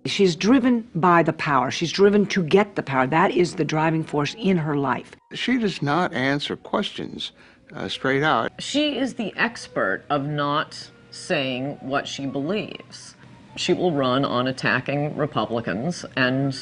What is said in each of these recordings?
She's driven by the power. She's driven to get the power. That is the driving force in her life. She does not answer questions straight out. She is the expert of not saying what she believes. She will run on attacking Republicans and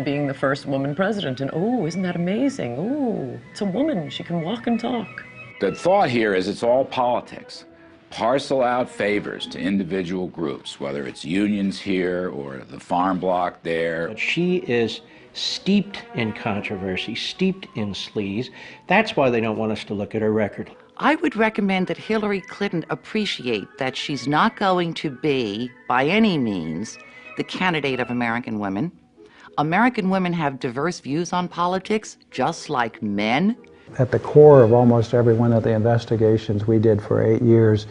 being the first woman president. And oh, isn't that amazing? Oh, it's a woman. She can walk and talk. The thought here is it's all politics. Parcel out favors to individual groups, whether it's unions here or the farm bloc there. But she is steeped in controversy, steeped in sleaze. That's why they don't want us to look at her record. I would recommend that Hillary Clinton appreciate that she's not going to be, by any means, the candidate of American women. American women have diverse views on politics, just like men. At the core of almost every one of the investigations we did for 8 years,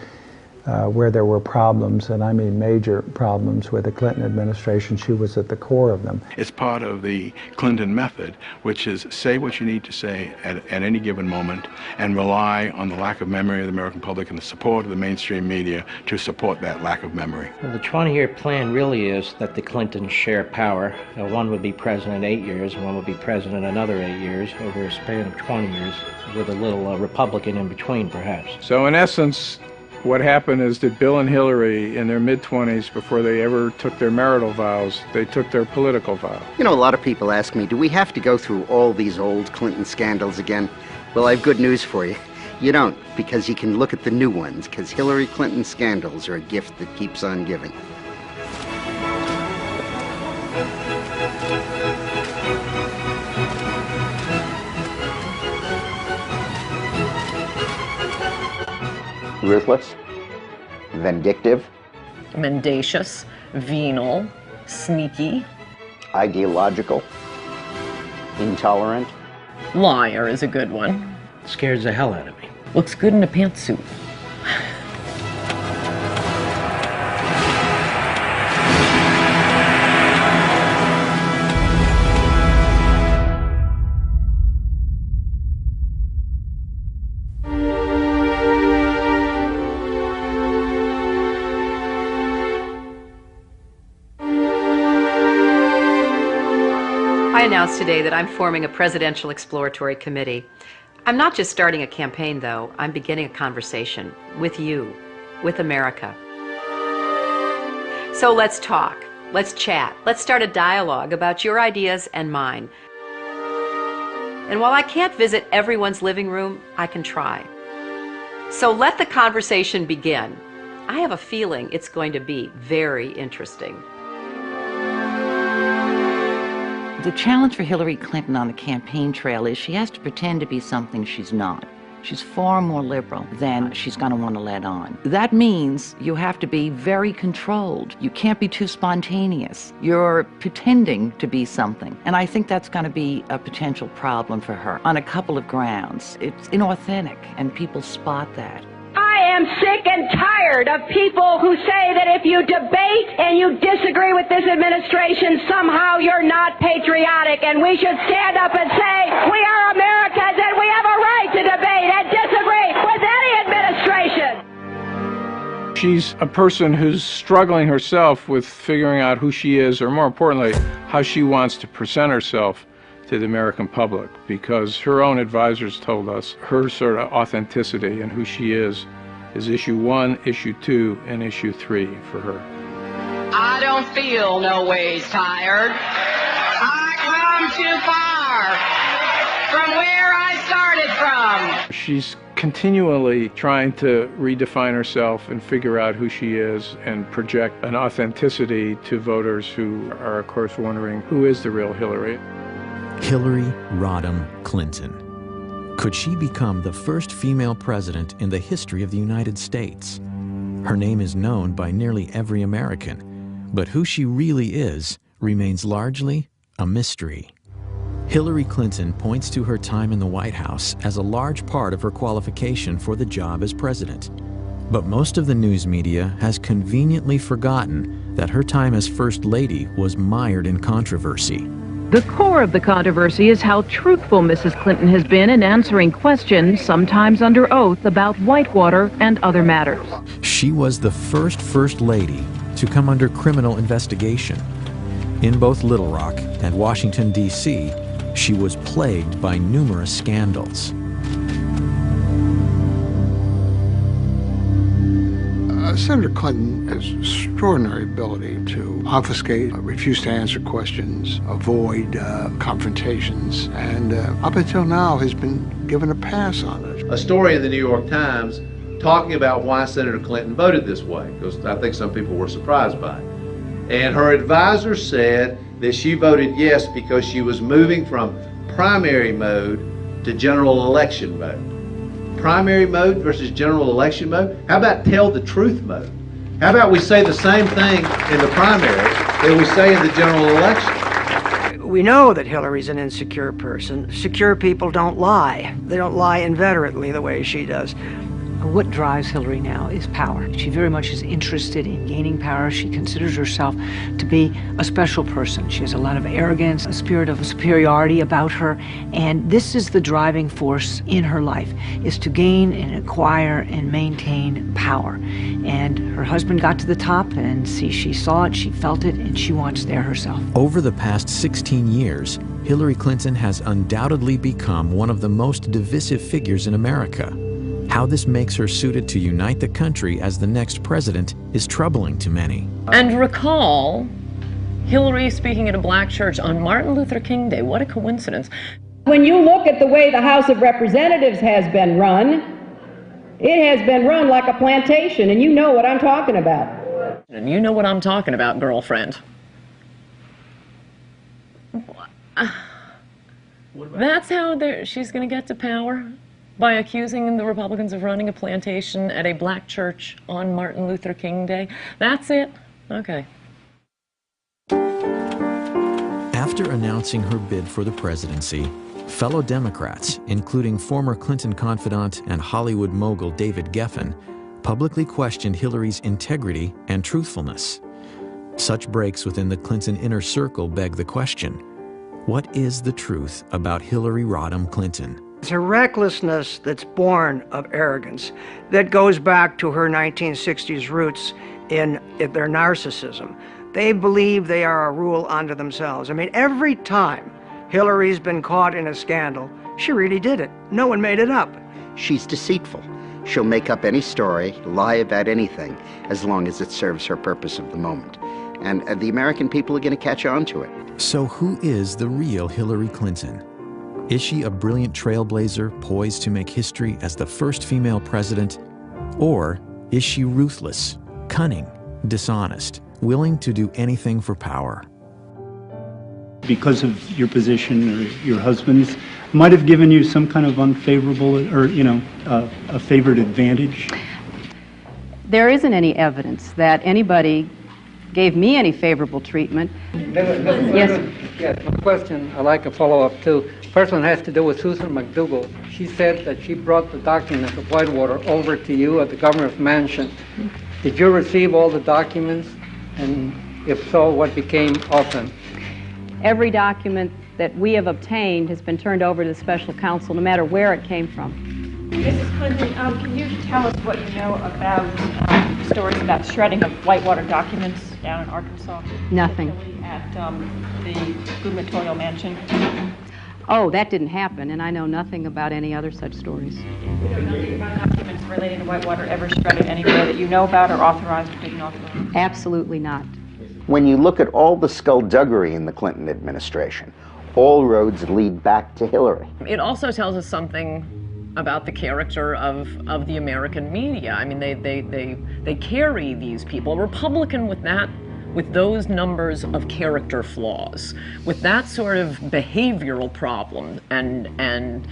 where there were problems, and I mean major problems with the Clinton administration, she was at the core of them. It's part of the Clinton method, which is say what you need to say at any given moment and rely on the lack of memory of the American public and the support of the mainstream media to support that lack of memory. Well, the 20-year plan really is that the Clintons share power. One would be president 8 years, and one would be president another 8 years over a span of 20 years, with a little Republican in between, perhaps. So in essence, what happened is that Bill and Hillary, in their mid-20s, before they ever took their marital vows, they took their political vow. You know, a lot of people ask me, do we have to go through all these old Clinton scandals again? Well, I have good news for you. You don't, because you can look at the new ones, because Hillary Clinton scandals are a gift that keeps on giving. Ruthless, vindictive, Mendacious, venal, sneaky. Ideological, intolerant. Liar is a good one. Scares the hell out of me. Looks good in a pantsuit. I announced today that I'm forming a presidential exploratory committee. I'm not just starting a campaign, though. I'm beginning a conversation with you, with America. So let's talk, let's chat, let's start a dialogue about your ideas and mine. And while I can't visit everyone's living room, I can try. So let the conversation begin. I have a feeling it's going to be very interesting. The challenge for Hillary Clinton on the campaign trail is she has to pretend to be something she's not. She's far more liberal than she's going to want to let on. That means you have to be very controlled. You can't be too spontaneous. You're pretending to be something. And I think that's going to be a potential problem for her on a couple of grounds. It's inauthentic, and people spot that. I am sick and tired of people who say that if you debate and you disagree with this administration, somehow you're not patriotic, and we should stand up and say, we are Americans and we have a right to debate and disagree with any administration. She's a person who's struggling herself with figuring out who she is, or more importantly, how she wants to present herself to the American public, because her own advisors told us her sort of authenticity and who she is issue 1, issue 2, and issue 3 for her. I don't feel no ways tired. I come too far from where I started from. She's continually trying to redefine herself and figure out who she is and project an authenticity to voters who are, of course, wondering who is the real Hillary. Hillary Rodham Clinton. Could she become the first female president in the history of the United States? Her name is known by nearly every American, but who she really is remains largely a mystery. Hillary Clinton points to her time in the White House as a large part of her qualification for the job as president. But most of the news media has conveniently forgotten that her time as First Lady was mired in controversy. The core of the controversy is how truthful Mrs. Clinton has been in answering questions, sometimes under oath, about Whitewater and other matters. She was the first First Lady to come under criminal investigation. In both Little Rock and Washington, D.C., she was plagued by numerous scandals. Senator Clinton has extraordinary ability to obfuscate, refuse to answer questions, avoid confrontations, and up until now has been given a pass on it. A story in the New York Times talking about why Senator Clinton voted this way, because I think some people were surprised by it. And her advisor said that she voted yes because she was moving from primary mode to general election mode. Primary mode versus general election mode? How about tell the truth mode? How about we say the same thing in the primary that we say in the general election? We know that Hillary's an insecure person. Secure people don't lie. They don't lie inveterately the way she does. What drives Hillary now is power. She very much is interested in gaining power. She considers herself to be a special person. She has a lot of arrogance, a spirit of superiority about her, and this is the driving force in her life, is to gain and acquire and maintain power. And her husband got to the top, and she saw it, she felt it, and she wants there herself. Over the past 16 years, Hillary Clinton has undoubtedly become one of the most divisive figures in America. How this makes her suited to unite the country as the next president is troubling to many. And recall Hillary speaking at a black church on Martin Luther King Day. What a coincidence. When you look at the way the House of Representatives has been run, it has been run like a plantation, and you know what I'm talking about. And you know what I'm talking about, girlfriend. That's how she's going to get to power? By accusing the Republicans of running a plantation at a black church on Martin Luther King Day? That's it? Okay. After announcing her bid for the presidency, fellow Democrats, including former Clinton confidant and Hollywood mogul David Geffen, publicly questioned Hillary's integrity and truthfulness. Such breaks within the Clinton inner circle beg the question: what is the truth about Hillary Rodham Clinton? It's a recklessness that's born of arrogance that goes back to her 1960s roots in their narcissism. They believe they are a rule unto themselves. I mean, every time Hillary's been caught in a scandal, she really did it. No one made it up. She's deceitful. She'll make up any story, lie about anything, as long as it serves her purpose of the moment. And the American people are going to catch on to it. So who is the real Hillary Clinton? Is she a brilliant trailblazer poised to make history as the first female president? Or is she ruthless, cunning, dishonest, willing to do anything for power? Because of your position or your husband's, might have given you some kind of unfavorable or, a favored advantage? There isn't any evidence that anybody gave me any favorable treatment. Yes, my question, I'd like a follow-up too. First one has to do with Susan McDougal. She said that she brought the documents of Whitewater over to you at the governor's mansion. Did you receive all the documents? And if so, what became of them? Every document that we have obtained has been turned over to the special counsel, no matter where it came from. Mrs. Clinton, can you tell us what you know about stories about shredding of Whitewater documents down in Arkansas? Nothing. At the gubernatorial mansion? Oh, that didn't happen, and I know nothing about any other such stories. You know nothing about documents relating to Whitewater ever shredded anywhere that you know about or authorized or didn't authorize? Absolutely not. When you look at all the skullduggery in the Clinton administration, all roads lead back to Hillary. It also tells us something about the character of the American media. I mean, they carry these people. A Republican with those numbers of character flaws, with that sort of behavioral problem and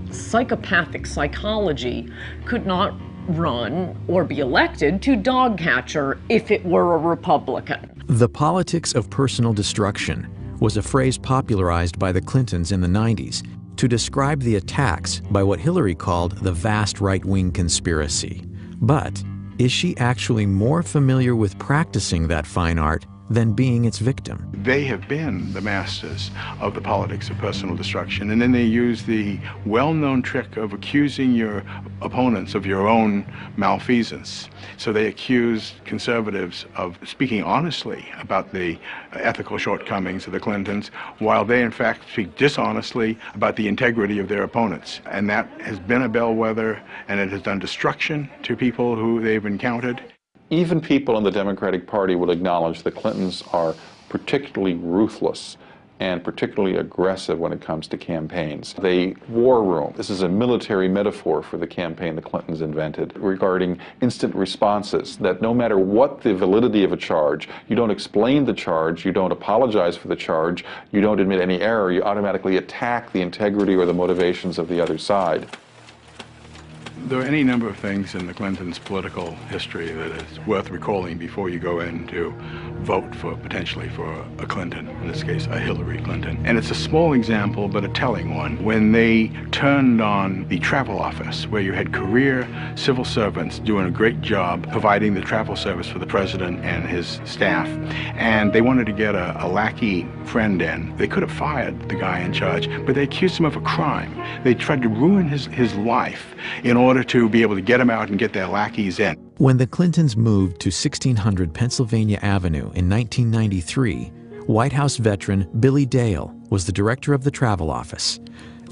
psychopathic psychology, could not run or be elected to dog catcher if it were a Republican. The politics of personal destruction was a phrase popularized by the Clintons in the 90s to describe the attacks by what Hillary called the vast right-wing conspiracy. But is she actually more familiar with practicing that fine art than being its victim. They have been the masters of the politics of personal destruction, and then they use the well-known trick of accusing your opponents of your own malfeasance. So they accuse conservatives of speaking honestly about the ethical shortcomings of the Clintons, while they in fact speak dishonestly about the integrity of their opponents. And that has been a bellwether, and it has done destruction to people who they've encountered. Even people in the Democratic Party will acknowledge the Clintons are particularly ruthless and particularly aggressive when it comes to campaigns. They war room. This is a military metaphor for the campaign the Clintons invented regarding instant responses, that no matter what the validity of a charge, you don't explain the charge, you don't apologize for the charge, you don't admit any error, you automatically attack the integrity or the motivations of the other side. There are any number of things in the Clintons' political history that is worth recalling before you go in to vote for, potentially for a Clinton, in this case a Hillary Clinton. And it's a small example, but a telling one. When they turned on the travel office, where you had career civil servants doing a great job providing the travel service for the president and his staff, and they wanted to get a lackey friend in, they could have fired the guy in charge, but they accused him of a crime. They tried to ruin his life in order to be able to get him out and get their lackeys in. When the Clintons moved to 1600 Pennsylvania Avenue in 1993, White House veteran Billy Dale was the director of the travel office.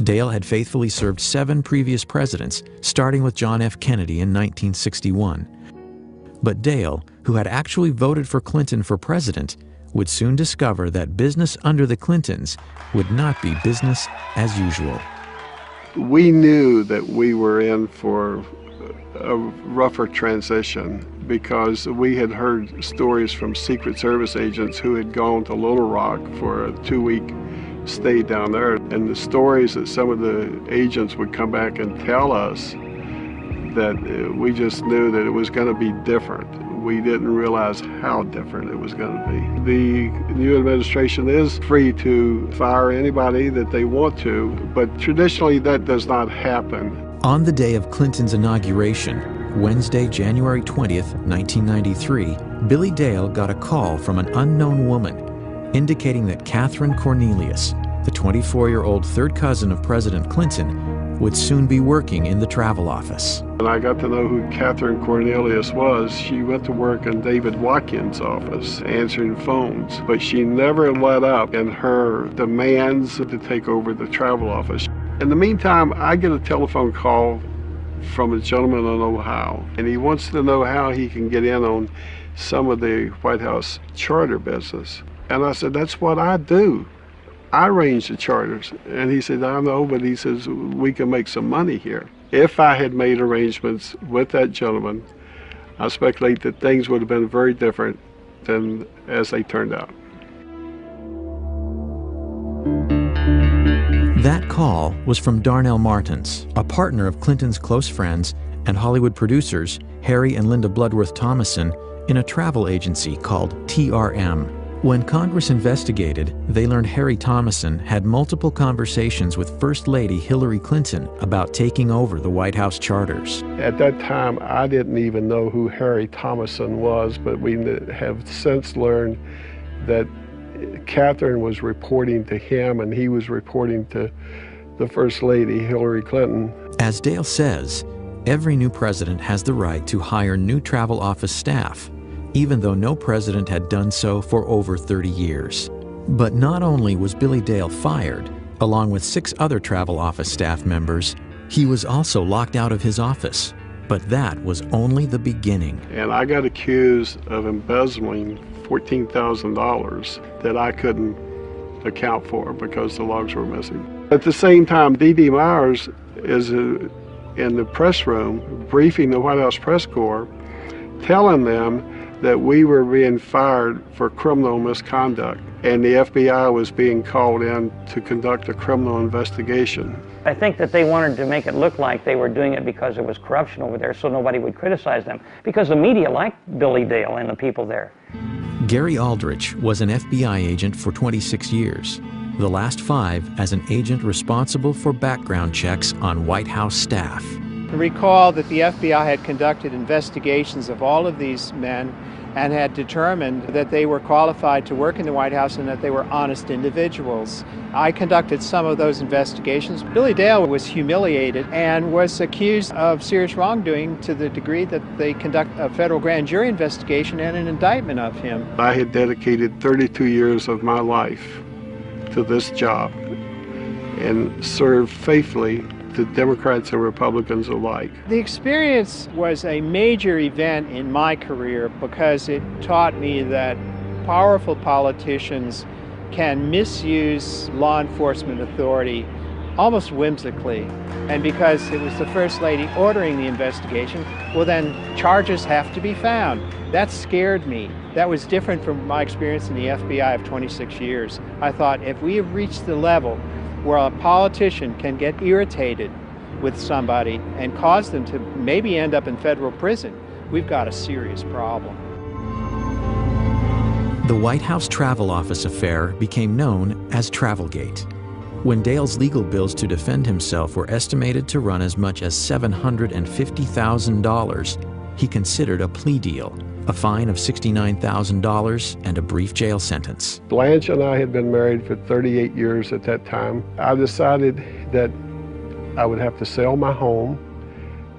Dale had faithfully served 7 previous presidents, starting with John F. Kennedy in 1961. But Dale, who had actually voted for Clinton for president, would soon discover that business under the Clintons would not be business as usual. We knew that we were in for a rougher transition because we had heard stories from Secret Service agents who had gone to Little Rock for a 2-week stay down there. And the stories that some of the agents would come back and tell us, that we just knew that it was going to be different. We didn't realize how different it was going to be. The new administration is free to fire anybody that they want to, but traditionally that does not happen. On the day of Clinton's inauguration, Wednesday, January 20th, 1993, Billy Dale got a call from an unknown woman indicating that Catherine Cornelius, the 24-year-old third cousin of President Clinton, would soon be working in the travel office. And I got to know who Catherine Cornelius was. She went to work in David Watkins' office, answering phones, but she never let up in her demands to take over the travel office. In the meantime, I get a telephone call from a gentleman in Ohio, and he wants to know how he can get in on some of the White House charter business. And I said, that's what I do. I arrange the charters. And he said, I know, but he says, we can make some money here. If I had made arrangements with that gentleman, I speculate that things would have been very different than as they turned out. That call was from Darnell Martins, a partner of Clinton's close friends and Hollywood producers Harry and Linda Bloodworth Thomason in a travel agency called TRM. When Congress investigated, they learned Harry Thomason had multiple conversations with First Lady Hillary Clinton about taking over the White House charters. At that time, I didn't even know who Harry Thomason was, but we have since learned that Catherine was reporting to him and he was reporting to the First Lady Hillary Clinton. As Dale says, every new president has the right to hire new travel office staff, even though no president had done so for over 30 years. But not only was Billy Dale fired, along with 6 other travel office staff members, he was also locked out of his office. But that was only the beginning. And I got accused of embezzling $14,000 that I couldn't account for because the logs were missing. At the same time, D.D. Myers is in the press room briefing the White House press corps, telling them that we were being fired for criminal misconduct and the FBI was being called in to conduct a criminal investigation. I think that they wanted to make it look like they were doing it because there was corruption over there so nobody would criticize them, because the media liked Billy Dale and the people there. Gary Aldrich was an FBI agent for 26 years, the last 5 as an agent responsible for background checks on White House staff. Recall that the FBI had conducted investigations of all of these men and had determined that they were qualified to work in the White House and that they were honest individuals. I conducted some of those investigations. Billy Dale was humiliated and was accused of serious wrongdoing to the degree that they conduct a federal grand jury investigation and an indictment of him. I had dedicated 32 years of my life to this job and served faithfully to Democrats and Republicans alike. The experience was a major event in my career because it taught me that powerful politicians can misuse law enforcement authority almost whimsically. And because it was the First Lady ordering the investigation, well then charges have to be found. That scared me. That was different from my experience in the FBI of 26 years. I thought if we have reached the level where a politician can get irritated with somebody and cause them to maybe end up in federal prison, we've got a serious problem. The White House Travel Office affair became known as Travelgate. When Dale's legal bills to defend himself were estimated to run as much as $750,000, he considered a plea deal, a fine of $69,000, and a brief jail sentence. Blanche and I had been married for 38 years at that time. I decided that I would have to sell my home.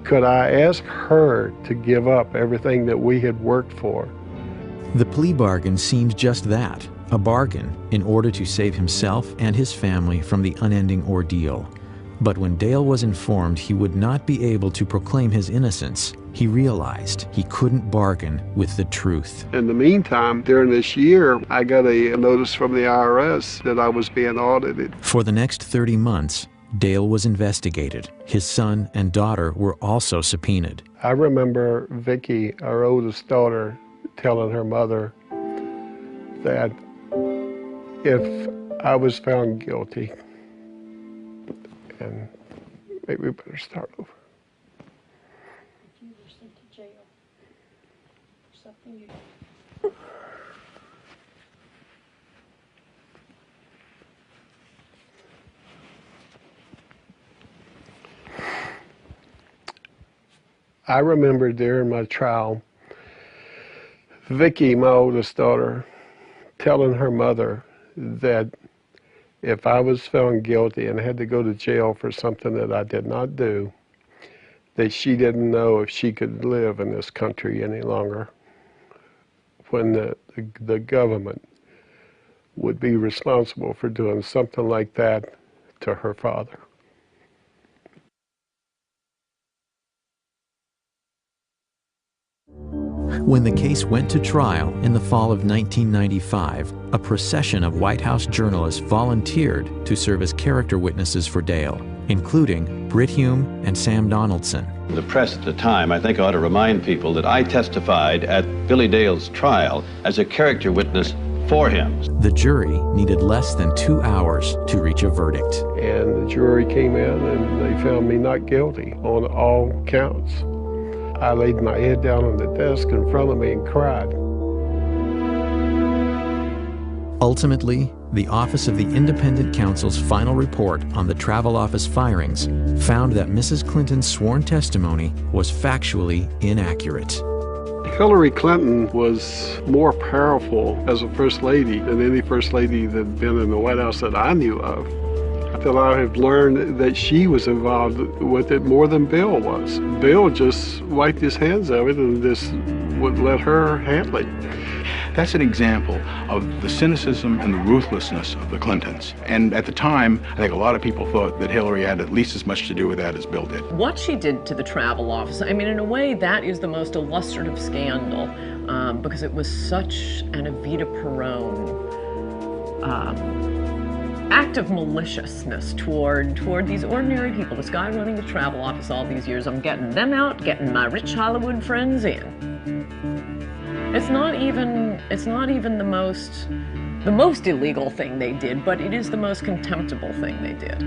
Could I ask her to give up everything that we had worked for? The plea bargain seemed just that, a bargain in order to save himself and his family from the unending ordeal. But when Dale was informed he would not be able to proclaim his innocence, he realized he couldn't bargain with the truth. In the meantime, during this year, I got a notice from the IRS that I was being audited. For the next 30 months, Dale was investigated. His son and daughter were also subpoenaed. I remember Vicki, our oldest daughter, telling her mother that if I was found guilty, and maybe we better start over. You were sent to jail for something you... I remember during my trial, Vicki, my oldest daughter, telling her mother that if I was found guilty and had to go to jail for something that I did not do, that she didn't know if she could live in this country any longer, when the government would be responsible for doing something like that to her father. When the case went to trial in the fall of 1995, a procession of White House journalists volunteered to serve as character witnesses for Dale, including Brit Hume and Sam Donaldson. The press at the time, I think, ought to remind people that I testified at Billy Dale's trial as a character witness for him. The jury needed less than 2 hours to reach a verdict. And the jury came in and they found me not guilty on all counts. I laid my head down on the desk in front of me and cried. Ultimately, the Office of the Independent Counsel's final report on the Travel Office firings found that Mrs. Clinton's sworn testimony was factually inaccurate. Hillary Clinton was more powerful as a first lady than any first lady that had been in the White House that I knew of. That I have learned that she was involved with it more than Bill was. Bill just wiped his hands of it and just would let her handle it. That's an example of the cynicism and the ruthlessness of the Clintons. And at the time, I think a lot of people thought that Hillary had at least as much to do with that as Bill did. What she did to the Travel Office, I mean, in a way, that is the most illustrative scandal because it was such an Evita Peron act of maliciousness toward these ordinary people. This guy running the Travel Office all these years, I'm getting them out, getting my rich Hollywood friends in. It's not even the most illegal thing they did, but it is the most contemptible thing they did.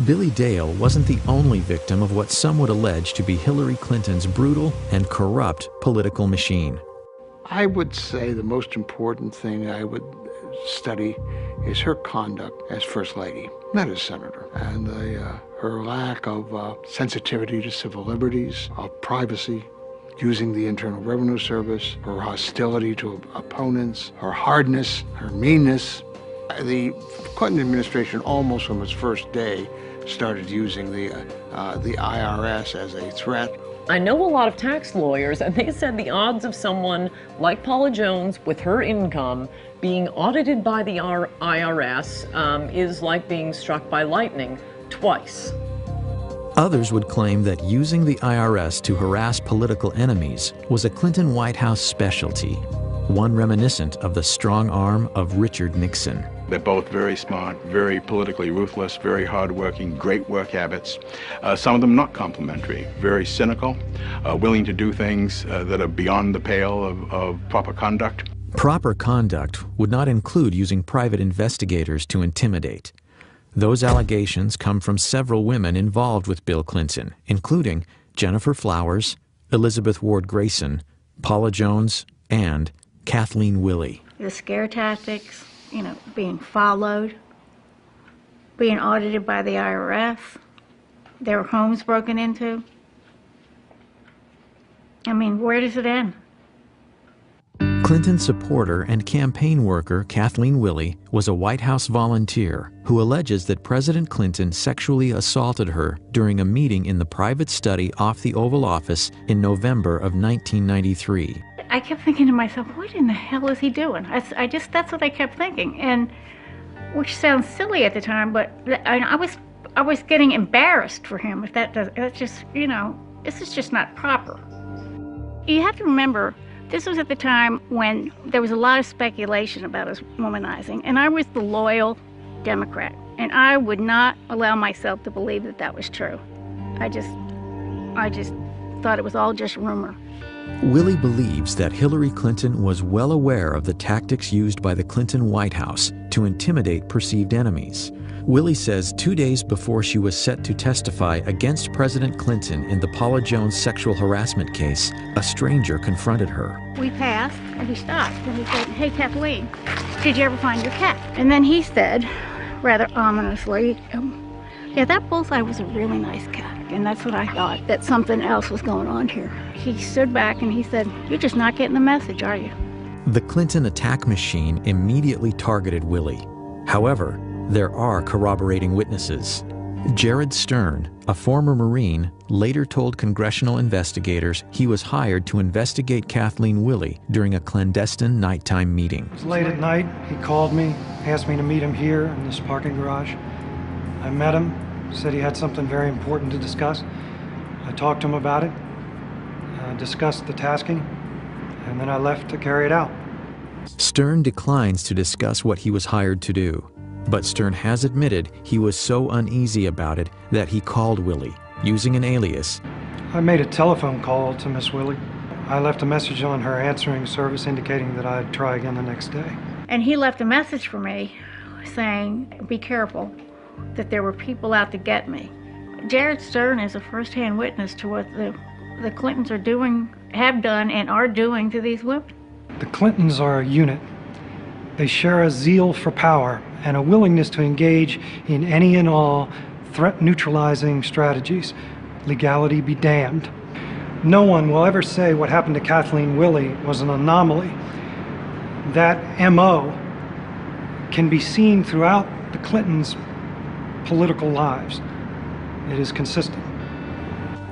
Billy Dale wasn't the only victim of what some would allege to be Hillary Clinton's brutal and corrupt political machine. I would say the most important thing I would study is her conduct as First Lady, not as Senator. And her lack of sensitivity to civil liberties, of privacy, using the Internal Revenue Service, her hostility to opponents, her hardness, her meanness. The Clinton administration, almost from its first day, started using the IRS as a threat. I know a lot of tax lawyers, and they said the odds of someone like Paula Jones with her income being audited by the IRS is like being struck by lightning twice. Others would claim that using the IRS to harass political enemies was a Clinton White House specialty, one reminiscent of the strong arm of Richard Nixon. They're both very smart, very politically ruthless, very hardworking, great work habits. Some of them not complimentary, very cynical, willing to do things that are beyond the pale of proper conduct. Proper conduct would not include using private investigators to intimidate. Those allegations come from several women involved with Bill Clinton, including Jennifer Flowers, Elizabeth Ward Grayson, Paula Jones, and Kathleen Willey. The scare tactics, you know, being followed, being audited by the IRS, their homes broken into. I mean, where does it end? Clinton supporter and campaign worker Kathleen Willey was a White House volunteer who alleges that President Clinton sexually assaulted her during a meeting in the private study off the Oval Office in November of 1993. I kept thinking to myself, what in the hell is he doing? That's what I kept thinking, and which sounds silly at the time, but I was getting embarrassed for him. If that's just, you know, this is just not proper. You have to remember, this was at the time when there was a lot of speculation about his womanizing, and I was the loyal Democrat, and I would not allow myself to believe that that was true. I just thought it was all just rumor. Willey believes that Hillary Clinton was well aware of the tactics used by the Clinton White House to intimidate perceived enemies. Willey says 2 days before she was set to testify against President Clinton in the Paula Jones sexual harassment case, a stranger confronted her. We passed, and he stopped, and he said, "Hey, Kathleen, did you ever find your cat?" And then he said, rather ominously, "Yeah, that bullseye was a really nice cat." And that's what I thought, that something else was going on here. He stood back and he said, "You're just not getting the message, are you?" The Clinton attack machine immediately targeted Willey. However, there are corroborating witnesses. Jared Stern, a former Marine, later told congressional investigators he was hired to investigate Kathleen Willey during a clandestine nighttime meeting. It was late at night. He called me, asked me to meet him here in this parking garage. I met him, said he had something very important to discuss. I talked to him about it, discussed the tasking, and then I left to carry it out. Stern declines to discuss what he was hired to do, but Stern has admitted he was so uneasy about it that he called Willey, using an alias. I made a telephone call to Miss Willey. I left a message on her answering service indicating that I'd try again the next day. And he left a message for me saying, "Be careful, that there were people out to get me." Jared Stern is a first-hand witness to what the Clintons are doing, have done, and are doing to these women. The Clintons are a unit. They share a zeal for power and a willingness to engage in any and all threat-neutralizing strategies. Legality be damned. No one will ever say what happened to Kathleen Willey was an anomaly. That MO can be seen throughout the Clintons' political lives. It is consistent.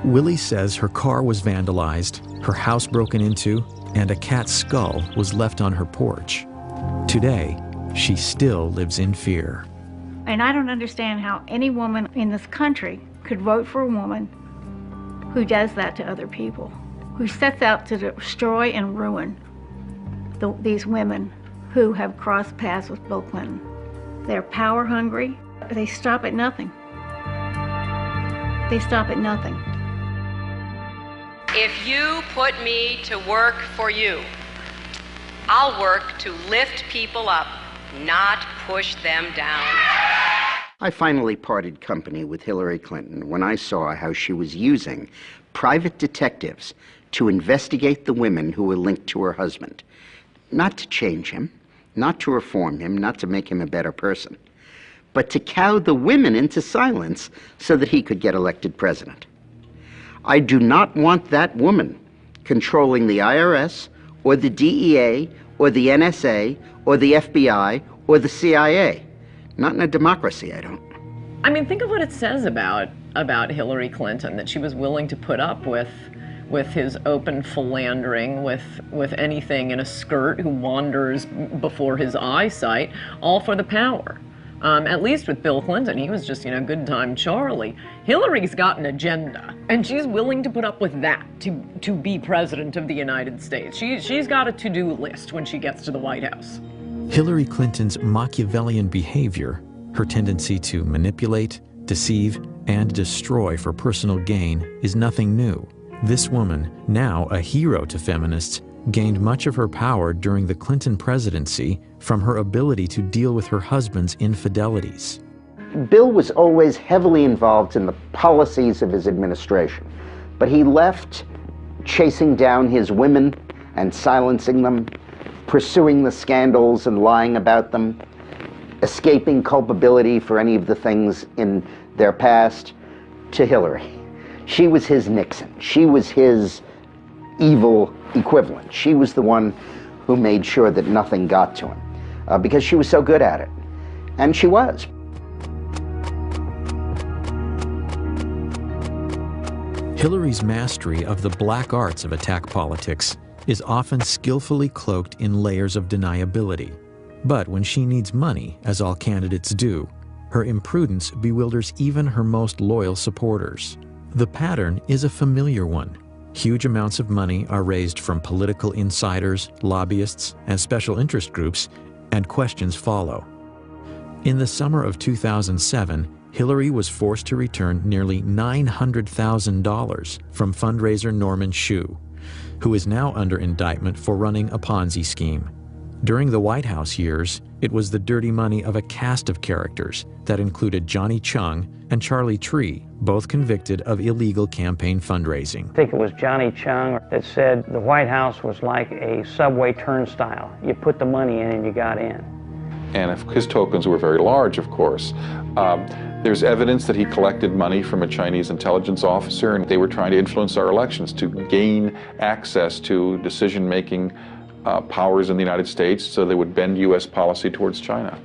Willey says her car was vandalized, her house broken into, and a cat's skull was left on her porch. Today, she still lives in fear. And I don't understand how any woman in this country could vote for a woman who does that to other people, who sets out to destroy and ruin these women who have crossed paths with Bill Clinton. They're power hungry. They stop at nothing. They stop at nothing. If you put me to work for you, I'll work to lift people up, not push them down. I finally parted company with Hillary Clinton when I saw how she was using private detectives to investigate the women who were linked to her husband. Not to change him, not to reform him, not to make him a better person, but to cow the women into silence so that he could get elected president. I do not want that woman controlling the IRS or the DEA or the NSA or the FBI or the CIA. Not in a democracy, I don't. I mean, think of what it says about Hillary Clinton, that she was willing to put up with his open philandering, with anything in a skirt who wanders before his eyesight, all for the power. At least with Bill Clinton, he was just, good time Charlie. Hillary's got an agenda, and she's willing to put up with that to be president of the United States. She's got a to-do list when she gets to the White House. Hillary Clinton's Machiavellian behavior, her tendency to manipulate, deceive, and destroy for personal gain, is nothing new. This woman, now a hero to feminists, gained much of her power during the Clinton presidency from her ability to deal with her husband's infidelities. Bill was always heavily involved in the policies of his administration, but he left chasing down his women and silencing them, pursuing the scandals and lying about them, escaping culpability for any of the things in their past, to Hillary. She was his Nixon. She was his evil equivalent. She was the one who made sure that nothing got to him because she was so good at it. And she was. Hillary's mastery of the black arts of attack politics is often skillfully cloaked in layers of deniability. But when she needs money, as all candidates do, her imprudence bewilders even her most loyal supporters. The pattern is a familiar one. Huge amounts of money are raised from political insiders, lobbyists, and special interest groups, and questions follow. In the summer of 2007, Hillary was forced to return nearly $900,000 from fundraiser Norman Hsu, who is now under indictment for running a Ponzi scheme. During the White House years, it was the dirty money of a cast of characters that included Johnny Chung and Charlie Tree, both convicted of illegal campaign fundraising. I think it was Johnny Chung that said the White House was like a subway turnstile. You put the money in and you got in. And his tokens were very large, of course. There's evidence that he collected money from a Chinese intelligence officer, and they were trying to influence our elections to gain access to decision-making powers in the United States so they would bend U.S. policy towards China.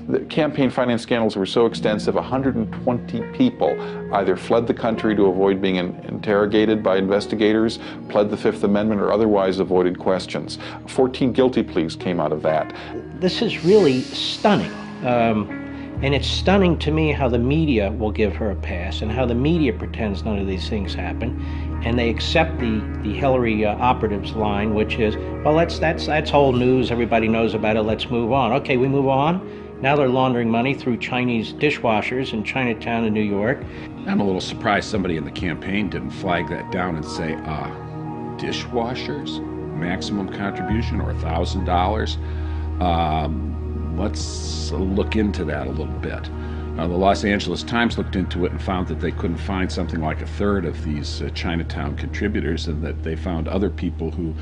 The campaign finance scandals were so extensive, 120 people either fled the country to avoid being interrogated by investigators, pled the Fifth Amendment, or otherwise avoided questions. 14 guilty pleas came out of that. This is really stunning. And it's stunning to me how the media will give her a pass and how the media pretends none of these things happen. And they accept the Hillary operatives line, which is, well, that's old news. Everybody knows about it. Let's move on. Okay, we move on. Now they're laundering money through Chinese dishwashers in Chinatown in New York. I'm a little surprised somebody in the campaign didn't flag that down and say, dishwashers, maximum contribution, or $1,000. Let's look into that a little bit. The Los Angeles Times looked into it and found that they couldn't find something like a third of these Chinatown contributors, and that they found other people who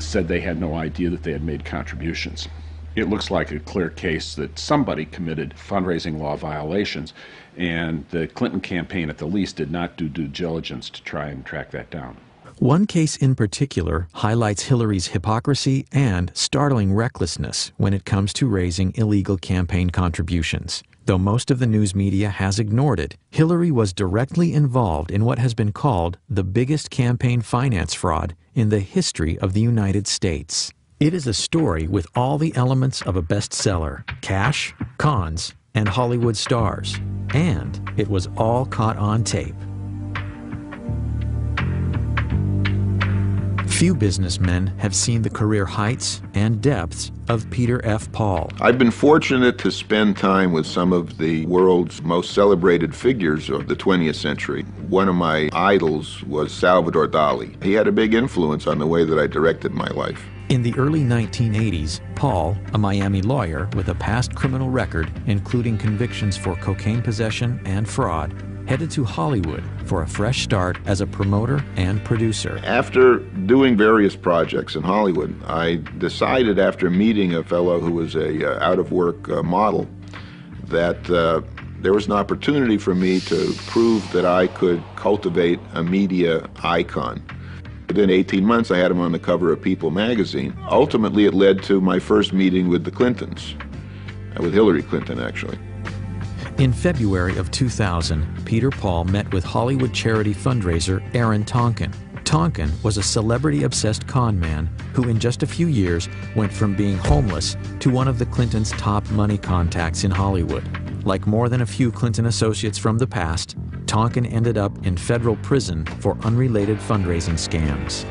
said they had no idea that they had made contributions. It looks like a clear case that somebody committed fundraising law violations, and the Clinton campaign at the least did not do due diligence to try and track that down. One case in particular highlights Hillary's hypocrisy and startling recklessness when it comes to raising illegal campaign contributions. Though most of the news media has ignored it, Hillary was directly involved in what has been called the biggest campaign finance fraud in the history of the United States. It is a story with all the elements of a bestseller: cash, cons, and Hollywood stars. And it was all caught on tape. Few businessmen have seen the career heights and depths of Peter F. Paul. I've been fortunate to spend time with some of the world's most celebrated figures of the 20th century. One of my idols was Salvador Dali. He had a big influence on the way that I directed my life. In the early 1980s, Paul, a Miami lawyer with a past criminal record, including convictions for cocaine possession and fraud, headed to Hollywood for a fresh start as a promoter and producer. After doing various projects in Hollywood, I decided after meeting a fellow who was a out-of-work model that there was an opportunity for me to prove that I could cultivate a media icon. Within 18 months, I had him on the cover of People magazine. Ultimately, it led to my first meeting with the Clintons, with Hillary Clinton, actually. In February of 2000, Peter Paul met with Hollywood charity fundraiser Aaron Tonkin. Tonkin was a celebrity-obsessed con man who in just a few years went from being homeless to one of the Clintons' top money contacts in Hollywood. Like more than a few Clinton associates from the past, Tonkin ended up in federal prison for unrelated fundraising scams.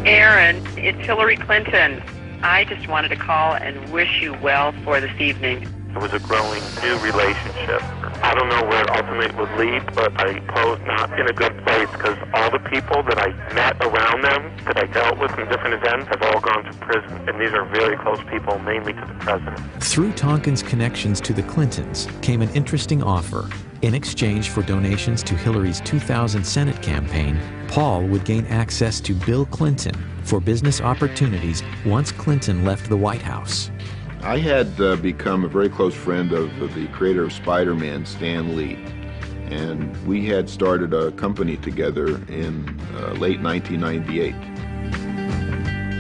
Aaron, it's Hillary Clinton. I just wanted to call and wish you well for this evening. It was a growing new relationship. I don't know where it ultimately would lead, but I suppose not in a good place because all the people that I met around them, that I dealt with in different events, have all gone to prison. And these are very close people, mainly to the president. Through Tonkin's connections to the Clintons came an interesting offer. In exchange for donations to Hillary's 2000 Senate campaign, Paul would gain access to Bill Clinton for business opportunities once Clinton left the White House. I had become a very close friend of the creator of Spider-Man, Stan Lee, and we had started a company together in late 1998.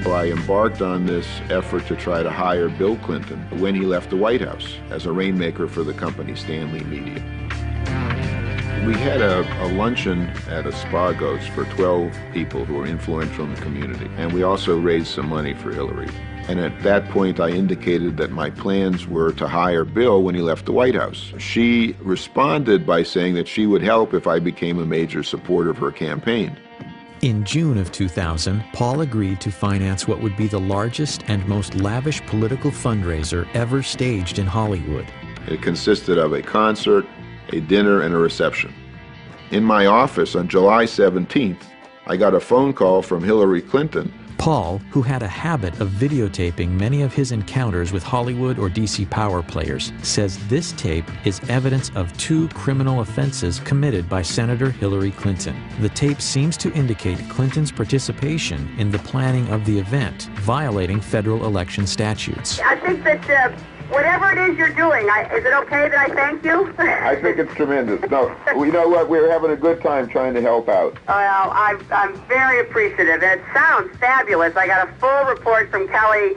So I embarked on this effort to try to hire Bill Clinton when he left the White House as a rainmaker for the company, Stan Lee Media. We had a luncheon at Aspargo's for 12 people who were influential in the community, and we also raised some money for Hillary. And at that point, I indicated that my plans were to hire Bill when he left the White House. She responded by saying that she would help if I became a major supporter of her campaign. In June of 2000, Paul agreed to finance what would be the largest and most lavish political fundraiser ever staged in Hollywood. It consisted of a concert, a dinner, and a reception. In my office on July 17th, I got a phone call from Hillary Clinton. Paul, who had a habit of videotaping many of his encounters with Hollywood or DC power players, says this tape is evidence of 2 criminal offenses committed by Senator Hillary Clinton. The tape seems to indicate Clinton's participation in the planning of the event, violating federal election statutes. I think that whatever it is you're doing, is it okay that I thank you? I think it's tremendous. No, you know what? We're having a good time trying to help out. Well, I'm very appreciative. It sounds fabulous. I got a full report from Kelly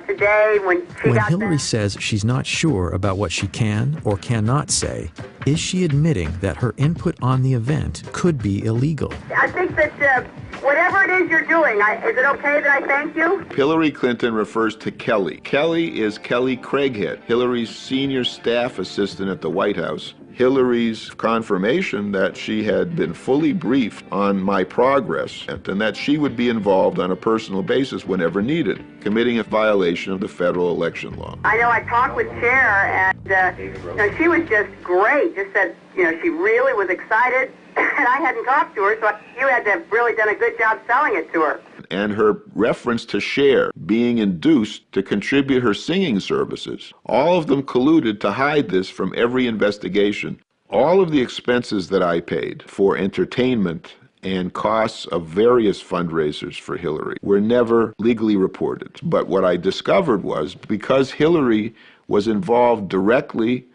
today when Hillary says she's not sure about what she can or cannot say, is she admitting that her input on the event could be illegal? I think that whatever it is you're doing, is it okay that I thank you? Hillary Clinton refers to Kelly. Kelly is Kelly Craighead, Hillary's senior staff assistant at the White House. Hillary's confirmation that she had been fully briefed on my progress and that she would be involved on a personal basis whenever needed, committing a violation of the federal election law. I know I talked with Cher, and she was just great. Just said, she really was excited, and I hadn't talked to her, so you had to have really done a good job selling it to her. And her reference to Cher being induced to contribute her singing services, all of them colluded to hide this from every investigation. All of the expenses that I paid for entertainment and costs of various fundraisers for Hillary were never legally reported. But what I discovered was, because Hillary was involved directly,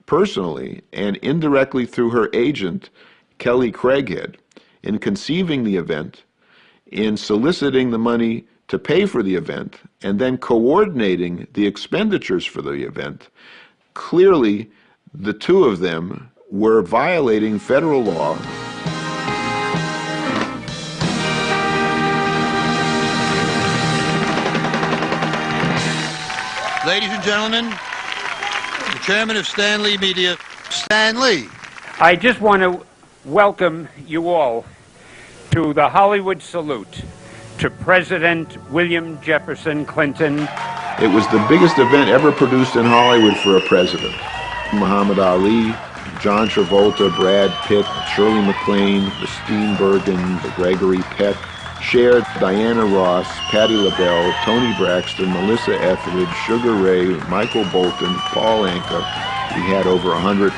personally, and indirectly through her agent, Kelly Craighead, in conceiving the event, in soliciting the money to pay for the event, and then coordinating the expenditures for the event, clearly the two of them were violating federal law. Ladies and gentlemen, the chairman of Stan Lee Media, Stan Lee. I just want to welcome you all to the Hollywood salute to President William Jefferson Clinton. It was the biggest event ever produced in Hollywood for a president. Muhammad Ali, John Travolta, Brad Pitt, Shirley MacLaine, the Steenburgens, Gregory Peck, Cher, Diana Ross, Patti LaBelle, Toni Braxton, Melissa Etheridge, Sugar Ray, Michael Bolton, Paul Anka. We had over 100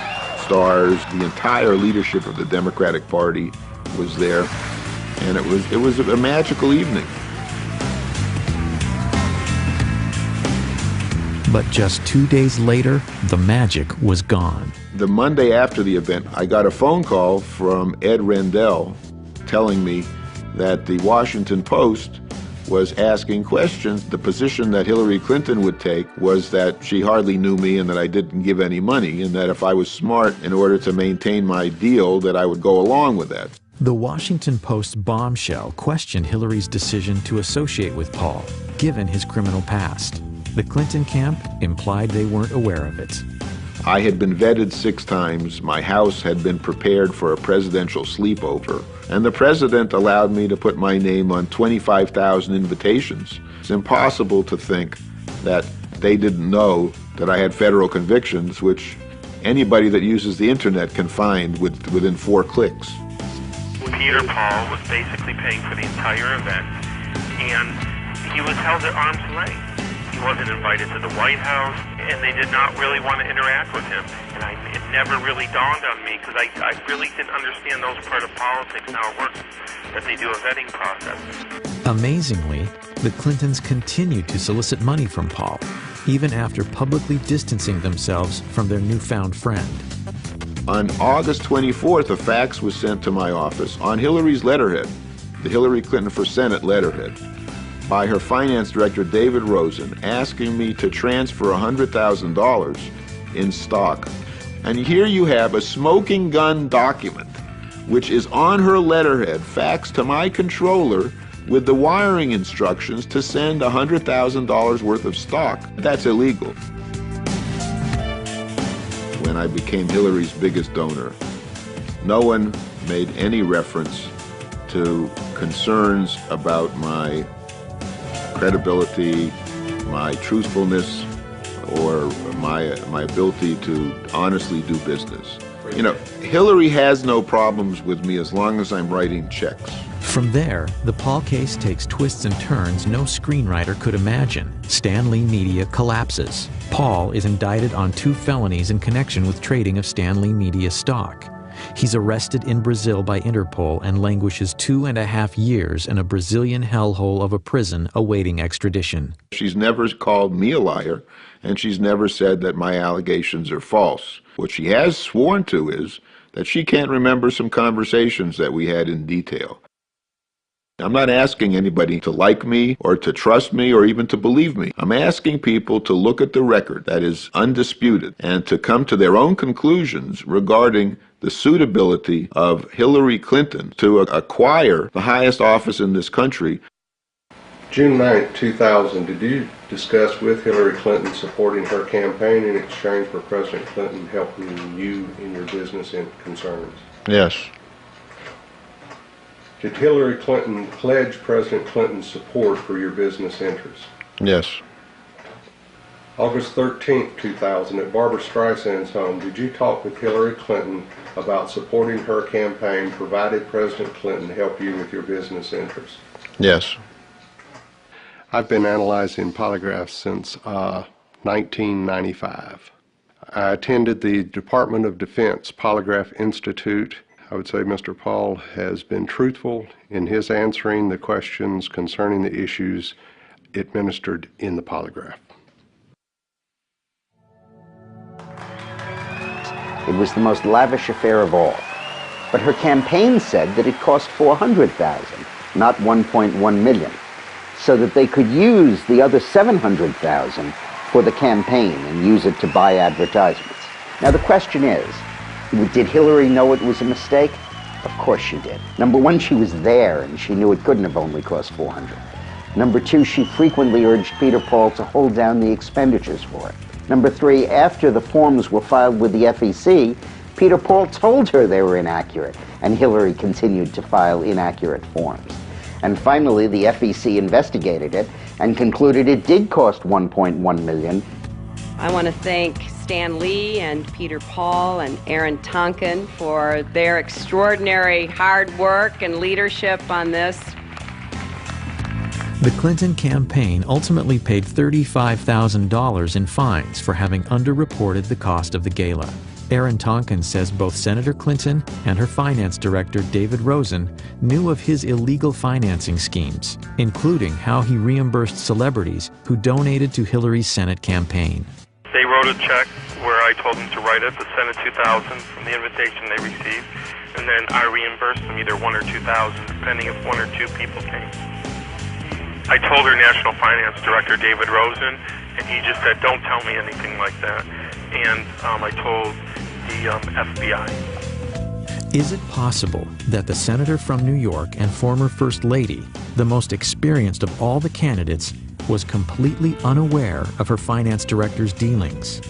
stars. The entire leadership of the Democratic Party was there, and it was a magical evening. But just 2 days later, the magic was gone. The Monday after the event, I got a phone call from Ed Rendell telling me that the Washington Post was asking questions. The position that Hillary Clinton would take was that she hardly knew me and that I didn't give any money, and that if I was smart in order to maintain my deal, that I would go along with that. The Washington Post bombshell questioned Hillary's decision to associate with Paul, given his criminal past. The Clinton camp implied they weren't aware of it. I had been vetted 6 times, my house had been prepared for a presidential sleepover, and the president allowed me to put my name on 25,000 invitations. It's impossible to think that they didn't know that I had federal convictions, which anybody that uses the internet can find within 4 clicks. Peter Paul was basically paying for the entire event, and he was held at arm's length. He wasn't invited to the White House, and they did not really want to interact with him. And it never really dawned on me, because I really didn't understand those part of politics, how it works, that they do a vetting process. Amazingly, the Clintons continued to solicit money from Paul, even after publicly distancing themselves from their newfound friend. On August 24th, a fax was sent to my office on Hillary's letterhead, the Hillary Clinton for Senate letterhead, by her finance director, David Rosen, asking me to transfer $100,000 in stock. And here you have a smoking gun document, which is on her letterhead, faxed to my controller with the wiring instructions to send $100,000 worth of stock. That's illegal. When I became Hillary's biggest donor, no one made any reference to concerns about my credibility, my truthfulness, or my ability to honestly do business. You know, Hillary has no problems with me as long as I'm writing checks. From there, the Paul case takes twists and turns no screenwriter could imagine. Stan Lee Media collapses. Paul is indicted on 2 felonies in connection with trading of Stan Lee Media stock. He's arrested in Brazil by Interpol and languishes 2.5 years in a Brazilian hellhole of a prison awaiting extradition. She's never called me a liar, and she's never said that my allegations are false. What she has sworn to is that she can't remember some conversations that we had in detail. I'm not asking anybody to like me or to trust me or even to believe me. I'm asking people to look at the record that is undisputed and to come to their own conclusions regarding the suitability of Hillary Clinton to acquire the highest office in this country. June 9, 2000, did you discuss with Hillary Clinton supporting her campaign in exchange for President Clinton helping you in your business concerns? Yes. Did Hillary Clinton pledge President Clinton's support for your business interests? Yes. August 13, 2000, at Barbra Streisand's home, did you talk with Hillary Clinton about supporting her campaign provided President Clinton help you with your business interests? Yes. I've been analyzing polygraphs since 1995. I attended the Department of Defense Polygraph Institute. I would say Mr. Paul has been truthful in his answering the questions concerning the issues administered in the polygraph. It was the most lavish affair of all. But her campaign said that it cost $400,000, not $1.1 million, so that they could use the other $700,000 for the campaign and use it to buy advertisements. Now the question is, did Hillary know it was a mistake? Of course she did. Number one, she was there and she knew it couldn't have only cost $400,000. Number two, she frequently urged Peter Paul to hold down the expenditures for it. Number three, after the forms were filed with the FEC, Peter Paul told her they were inaccurate, and Hillary continued to file inaccurate forms. And finally, the FEC investigated it and concluded it did cost $1.1 million. I want to thank Stan Lee and Peter Paul and Aaron Tonkin for their extraordinary hard work and leadership on this. The Clinton campaign ultimately paid $35,000 in fines for having underreported the cost of the gala. Aaron Tonkin says both Senator Clinton and her finance director, David Rosen, knew of his illegal financing schemes, including how he reimbursed celebrities who donated to Hillary's Senate campaign. They wrote a check where I told them to write it, the Senate 2000 from the invitation they received, and then I reimbursed them either 1 or 2,000, depending if 1 or 2 people came. I told her National Finance Director, David Rosen, and he just said, don't tell me anything like that. And I told the FBI. Is it possible that the senator from New York and former First Lady, the most experienced of all the candidates, was completely unaware of her finance director's dealings?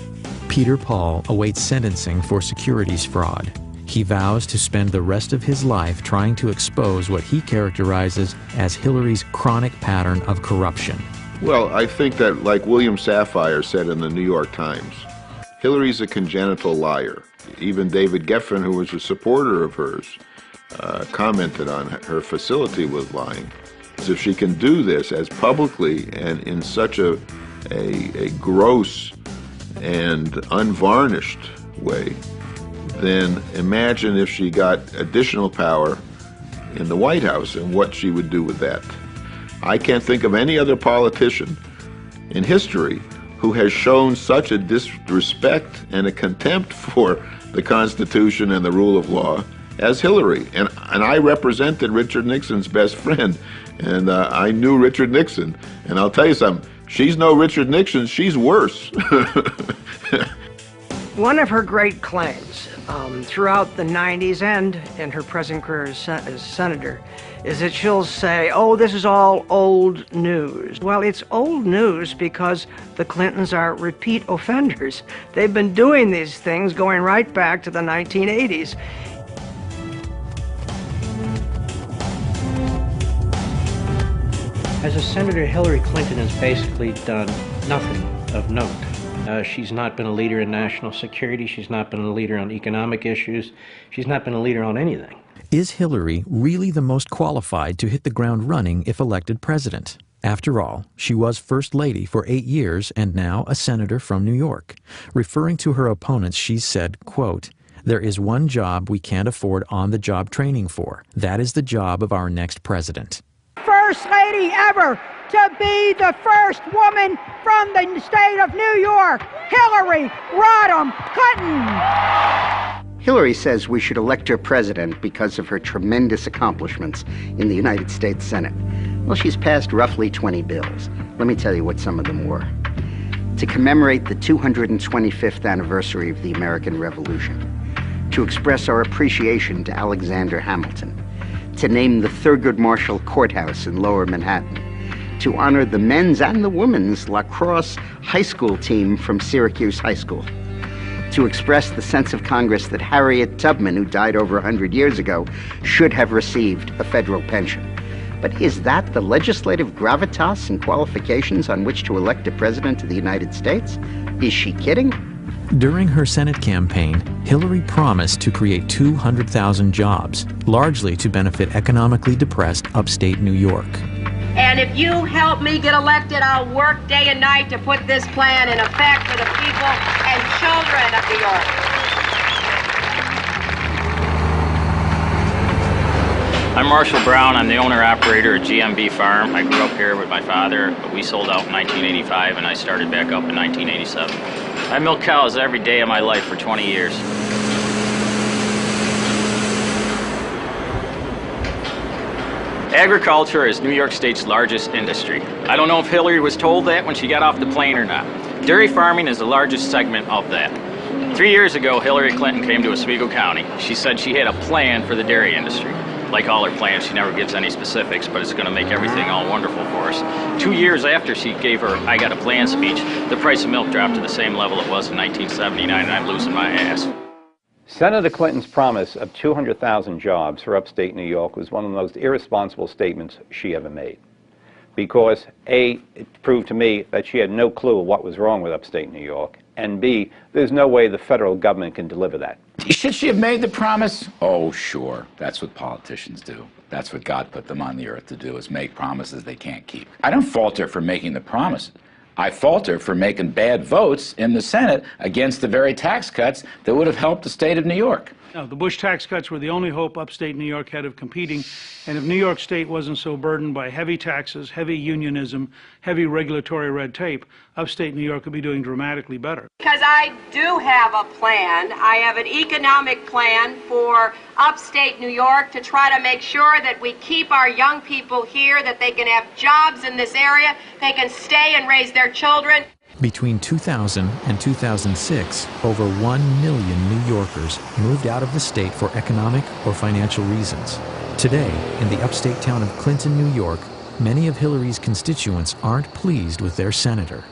Peter Paul awaits sentencing for securities fraud. He vows to spend the rest of his life trying to expose what he characterizes as Hillary's chronic pattern of corruption. Well, I think that, like William Safire said in the New York Times, Hillary's a congenital liar. Even David Geffen, who was a supporter of hers, commented on her facility with lying. So if she can do this as publicly and in such a gross and unvarnished way, then imagine if she got additional power in the White House and what she would do with that. I can't think of any other politician in history who has shown such a disrespect and a contempt for the Constitution and the rule of law as Hillary. And I represented Richard Nixon's best friend, and I knew Richard Nixon. And I'll tell you something, she's no Richard Nixon, she's worse. One of her great claims throughout the 90s and in her present career as senator is that she'll say, oh, this is all old news. Well, it's old news because the Clintons are repeat offenders. They've been doing these things going right back to the 1980s. As a senator, Hillary Clinton has basically done nothing of note. She's not been a leader in national security. She's not been a leader on economic issues. She's not been a leader on anything. Is Hillary really the most qualified to hit the ground running if elected president? After all, she was First Lady for 8 years and now a senator from New York. Referring to her opponents, she said, quote, "There is one job we can't afford on-the-job training for. That is the job of our next president." First Lady ever to be the first woman from the state of New York, Hillary Rodham Clinton. Hillary says we should elect her president because of her tremendous accomplishments in the United States Senate. Well, she's passed roughly 20 bills. Let me tell you what some of them were. To commemorate the 225th anniversary of the American Revolution, to express our appreciation to Alexander Hamilton, to name the Thurgood Marshall Courthouse in Lower Manhattan, to honor the men's and the women's lacrosse high school team from Syracuse High School, to express the sense of Congress that Harriet Tubman, who died over 100 years ago, should have received a federal pension. But is that the legislative gravitas and qualifications on which to elect a president of the United States? Is she kidding? During her Senate campaign, Hillary promised to create 200,000 jobs, largely to benefit economically depressed upstate New York. And if you help me get elected, I'll work day and night to put this plan in effect for the people and children of New York. I'm Marshall Brown. I'm the owner-operator at GMB Farm. I grew up here with my father, but we sold out in 1985, and I started back up in 1987. I milked cows every day of my life for 20 years. Agriculture is New York State's largest industry. I don't know if Hillary was told that when she got off the plane or not. Dairy farming is the largest segment of that. 3 years ago, Hillary Clinton came to Oswego County. She said she had a plan for the dairy industry. Like all her plans, she never gives any specifics, but it's going to make everything all wonderful for us. 2 years after she gave her I Got a Plan speech, the price of milk dropped to the same level it was in 1979, and I'm losing my ass. Senator Clinton's promise of 200,000 jobs for upstate New York was one of the most irresponsible statements she ever made. Because A, it proved to me that she had no clue of what was wrong with upstate New York, and B, there's no way the federal government can deliver that. Should she have made the promise? Oh, sure. That's what politicians do. That's what God put them on the earth to do, is make promises they can't keep. I don't fault her for making the promise. I fault her for making bad votes in the Senate against the very tax cuts that would have helped the state of New York. No, the Bush tax cuts were the only hope upstate New York had of competing, and if New York State wasn't so burdened by heavy taxes, heavy unionism, heavy regulatory red tape, upstate New York would be doing dramatically better. Because I do have a plan. I have an economic plan for upstate New York to try to make sure that we keep our young people here, that they can have jobs in this area, they can stay and raise their children. Between 2000 and 2006, over 1 million New Yorkers moved out of the state for economic or financial reasons. Today, in the upstate town of Clinton, New York, many of Hillary's constituents aren't pleased with their senator.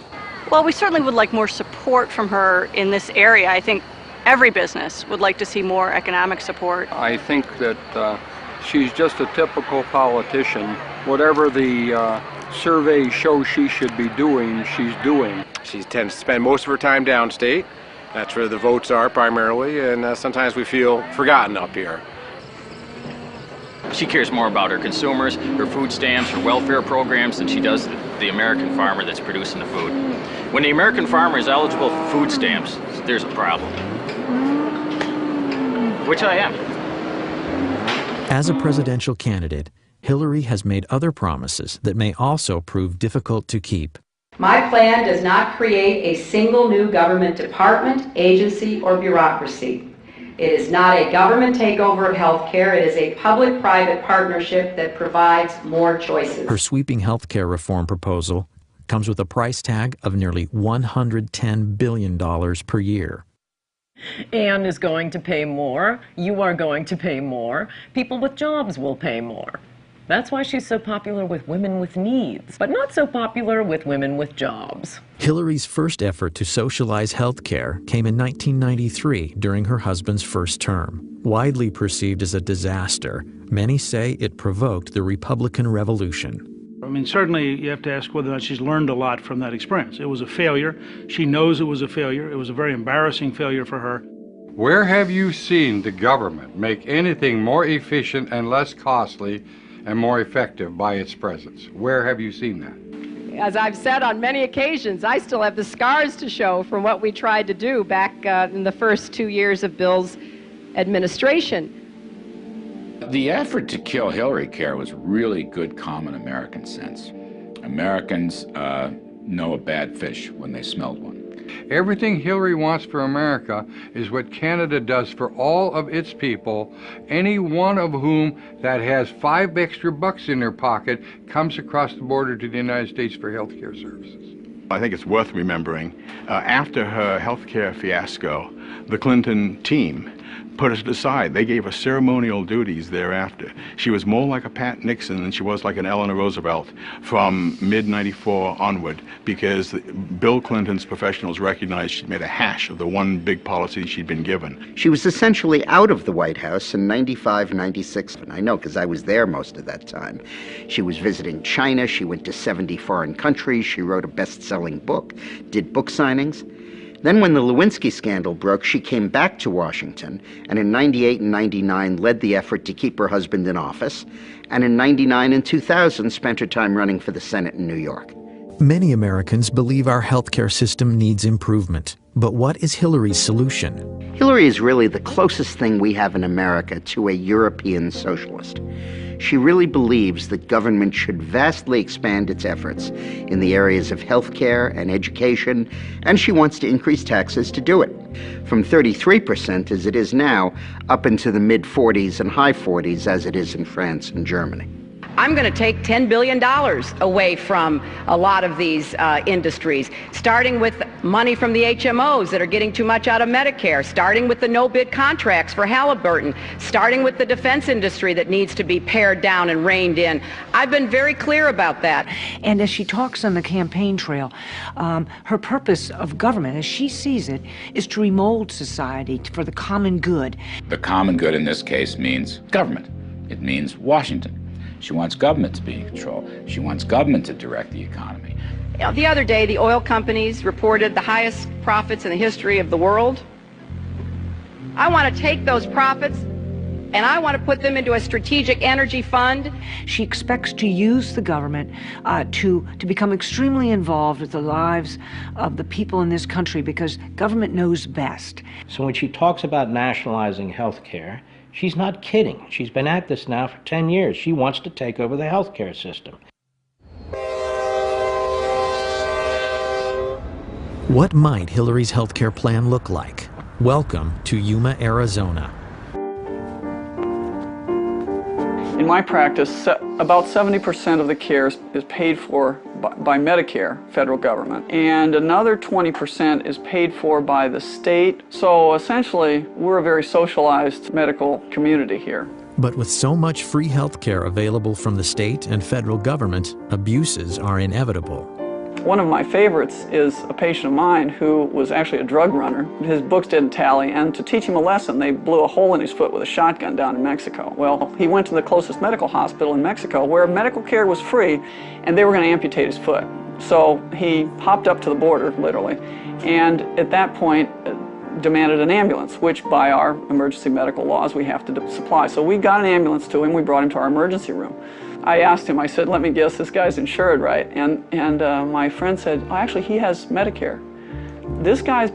Well, we certainly would like more support from her in this area. I think every business would like to see more economic support. I think that she's just a typical politician. Whatever the surveys show she should be doing, she's doing. She tends to spend most of her time downstate. That's where the votes are primarily, and sometimes we feel forgotten up here. She cares more about her consumers, her food stamps, her welfare programs than she does the American farmer that's producing the food. When the American farmer is eligible for food stamps, there's a problem. Which I am. As a presidential candidate, Hillary has made other promises that may also prove difficult to keep. My plan does not create a single new government department, agency, or bureaucracy. It is not a government takeover of health care. It is a public-private partnership that provides more choices. Her sweeping health care reform proposal comes with a price tag of nearly $110 billion per year. Anne is going to pay more. You are going to pay more. People with jobs will pay more. That's why she's so popular with women with needs, but not so popular with women with jobs. Hillary's first effort to socialize health care came in 1993 during her husband's first term. Widely perceived as a disaster, many say it provoked the Republican Revolution. I mean, certainly you have to ask whether or not she's learned a lot from that experience. It was a failure. She knows it was a failure. It was a very embarrassing failure for her. Where have you seen the government make anything more efficient and less costly and more effective by its presence? Where have you seen that? As I've said on many occasions, I still have the scars to show from what we tried to do back in the first 2 years of Bill's administration. The effort to kill Hillary Care was really good common American sense. Americans know a bad fish when they smelled one. Everything Hillary wants for America is what Canada does for all of its people, any one of whom that has $5 extra in their pocket comes across the border to the United States for health care services. I think it's worth remembering, after her health care fiasco, the Clinton team put us aside. They gave her ceremonial duties thereafter. She was more like a Pat Nixon than she was like an Eleanor Roosevelt from mid-94 onward, because Bill Clinton's professionals recognized she'd made a hash of the one big policy she'd been given. She was essentially out of the White House in 95, 96. And I know because I was there most of that time. She was visiting China. She went to 70 foreign countries. She wrote a best-selling book, did book signings. Then when the Lewinsky scandal broke, she came back to Washington, and in 98 and 99 led the effort to keep her husband in office, and in 99 and 2000 spent her time running for the Senate in New York. Many Americans believe our healthcare system needs improvement. But what is Hillary's solution? Hillary is really the closest thing we have in America to a European socialist. She really believes that government should vastly expand its efforts in the areas of healthcare and education, and she wants to increase taxes to do it, from 33% as it is now, up into the mid-40s and high 40s as it is in France and Germany. I'm going to take $10 billion away from a lot of these industries, starting with money from the HMOs that are getting too much out of Medicare, starting with the no-bid contracts for Halliburton, starting with the defense industry that needs to be pared down and reined in. I've been very clear about that. And as she talks on the campaign trail, her purpose of government, as she sees it, is to remold society for the common good. The common good in this case means government. It means Washington. She wants government to be in control. She wants government to direct the economy. The other day, the oil companies reported the highest profits in the history of the world. I want to take those profits and I want to put them into a strategic energy fund. She expects to use the government to become extremely involved with the lives of the people in this country because government knows best. So when she talks about nationalizing health care, she's not kidding. She's been at this now for 10 years. She wants to take over the health care system. What might Hillary's healthcare plan look like? Welcome to Yuma, Arizona. In my practice, about 70% of the care is paid for by Medicare, federal government, and another 20% is paid for by the state. So essentially, we're a very socialized medical community here. But with so much free healthcare available from the state and federal government, abuses are inevitable. One of my favorites is a patient of mine who was actually a drug runner. His books didn't tally, and to teach him a lesson, they blew a hole in his foot with a shotgun down in Mexico. Well, he went to the closest medical hospital in Mexico where medical care was free, and they were going to amputate his foot. So he hopped up to the border, literally, and at that point demanded an ambulance, which by our emergency medical laws we have to supply. So we got an ambulance to him, we brought him to our emergency room. I asked him, I said, let me guess, this guy's insured, right? And my friend said, oh, actually, he has Medicare. This guy's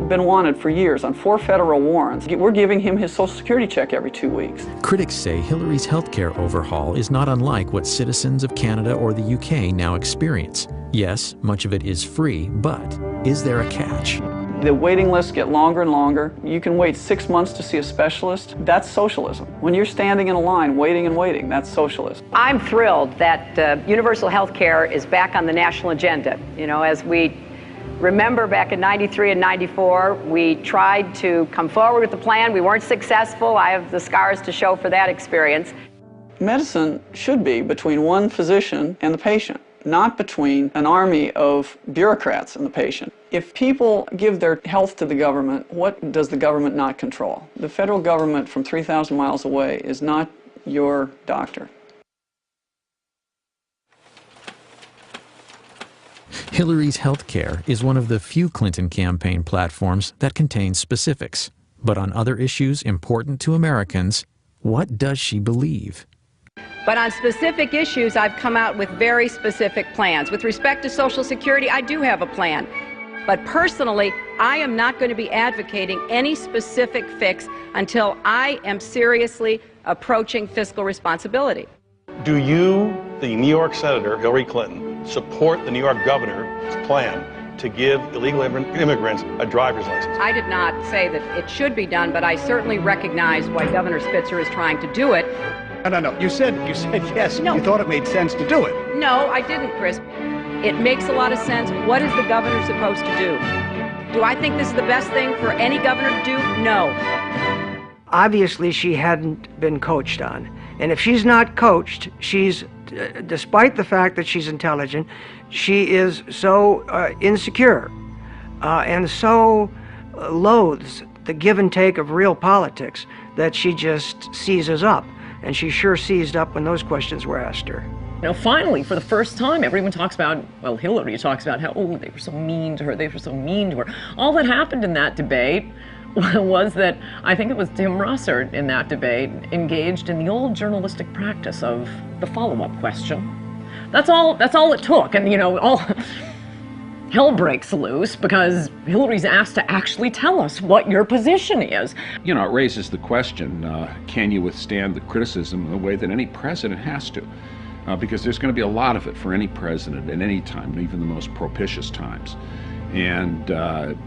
been wanted for years on 4 federal warrants. We're giving him his Social Security check every 2 weeks. Critics say Hillary's healthcare overhaul is not unlike what citizens of Canada or the UK now experience. Yes, much of it is free, but is there a catch? The waiting lists get longer and longer. You can wait 6 months to see a specialist. That's socialism. When you're standing in a line, waiting and waiting, that's socialism. I'm thrilled that universal health care is back on the national agenda. You know, as we remember back in 93 and 94, we tried to come forward with the plan. We weren't successful. I have the scars to show for that experience. Medicine should be between one physician and the patient, not between an army of bureaucrats and the patient. If people give their health to the government, what does the government not control? The federal government from 3,000 miles away is not your doctor. Hillary's health care is one of the few Clinton campaign platforms that contains specifics. But on other issues important to Americans, what does she believe? But on specific issues, I've come out with very specific plans. With respect to Social Security, I do have a plan. But personally, I am not going to be advocating any specific fix until I am seriously approaching fiscal responsibility. Do you, the New York Senator Hillary Clinton, support the New York governor's plan to give illegal immigrants a driver's license? I did not say that it should be done, but I certainly recognize why Governor Spitzer is trying to do it. No. You said yes. No. You thought it made sense to do it. No, I didn't, Chris. It makes a lot of sense. What is the governor supposed to do? Do I think this is the best thing for any governor to do? No. Obviously, she hadn't been coached on. And if she's not coached, she's, despite the fact that she's intelligent, she is so insecure and so loathes the give and take of real politics that she just seizes up. And she sure seized up when those questions were asked her. You know, finally, for the first time, everyone talks about, well, Hillary talks about how, oh, they were so mean to her, they were so mean to her. All that happened in that debate was that, I think it was Tim Russert in that debate, engaged in the old journalistic practice of the follow-up question. That's all it took, and, you know, all hell breaks loose because Hillary's asked to actually tell us what your position is. You know, it raises the question, can you withstand the criticism in the way that any president has to? Because there's going to be a lot of it for any president at any time, even the most propitious times. And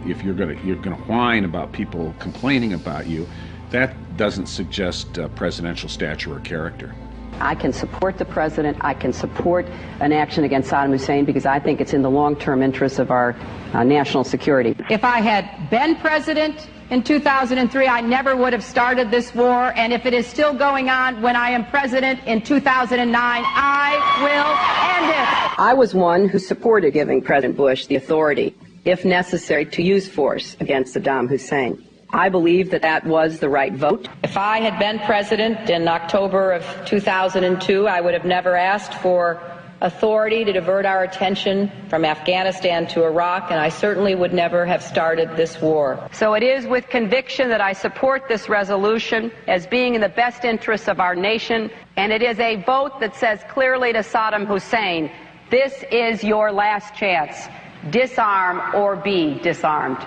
if you're going to whine about people complaining about you, that doesn't suggest presidential stature or character. I can support the president. I can support an action against Saddam Hussein because I think it's in the long-term interests of our national security. If I had been president in 2003, I never would have started this war. And if it is still going on when I am president in 2009, I will end it. I was one who supported giving President Bush the authority, if necessary, to use force against Saddam Hussein. I believe that that was the right vote. If I had been president in October of 2002, I would have never asked for authority to divert our attention from Afghanistan to Iraq, and I certainly would never have started this war. So it is with conviction that I support this resolution as being in the best interests of our nation, and it is a vote that says clearly to Saddam Hussein, this is your last chance. Disarm or be disarmed.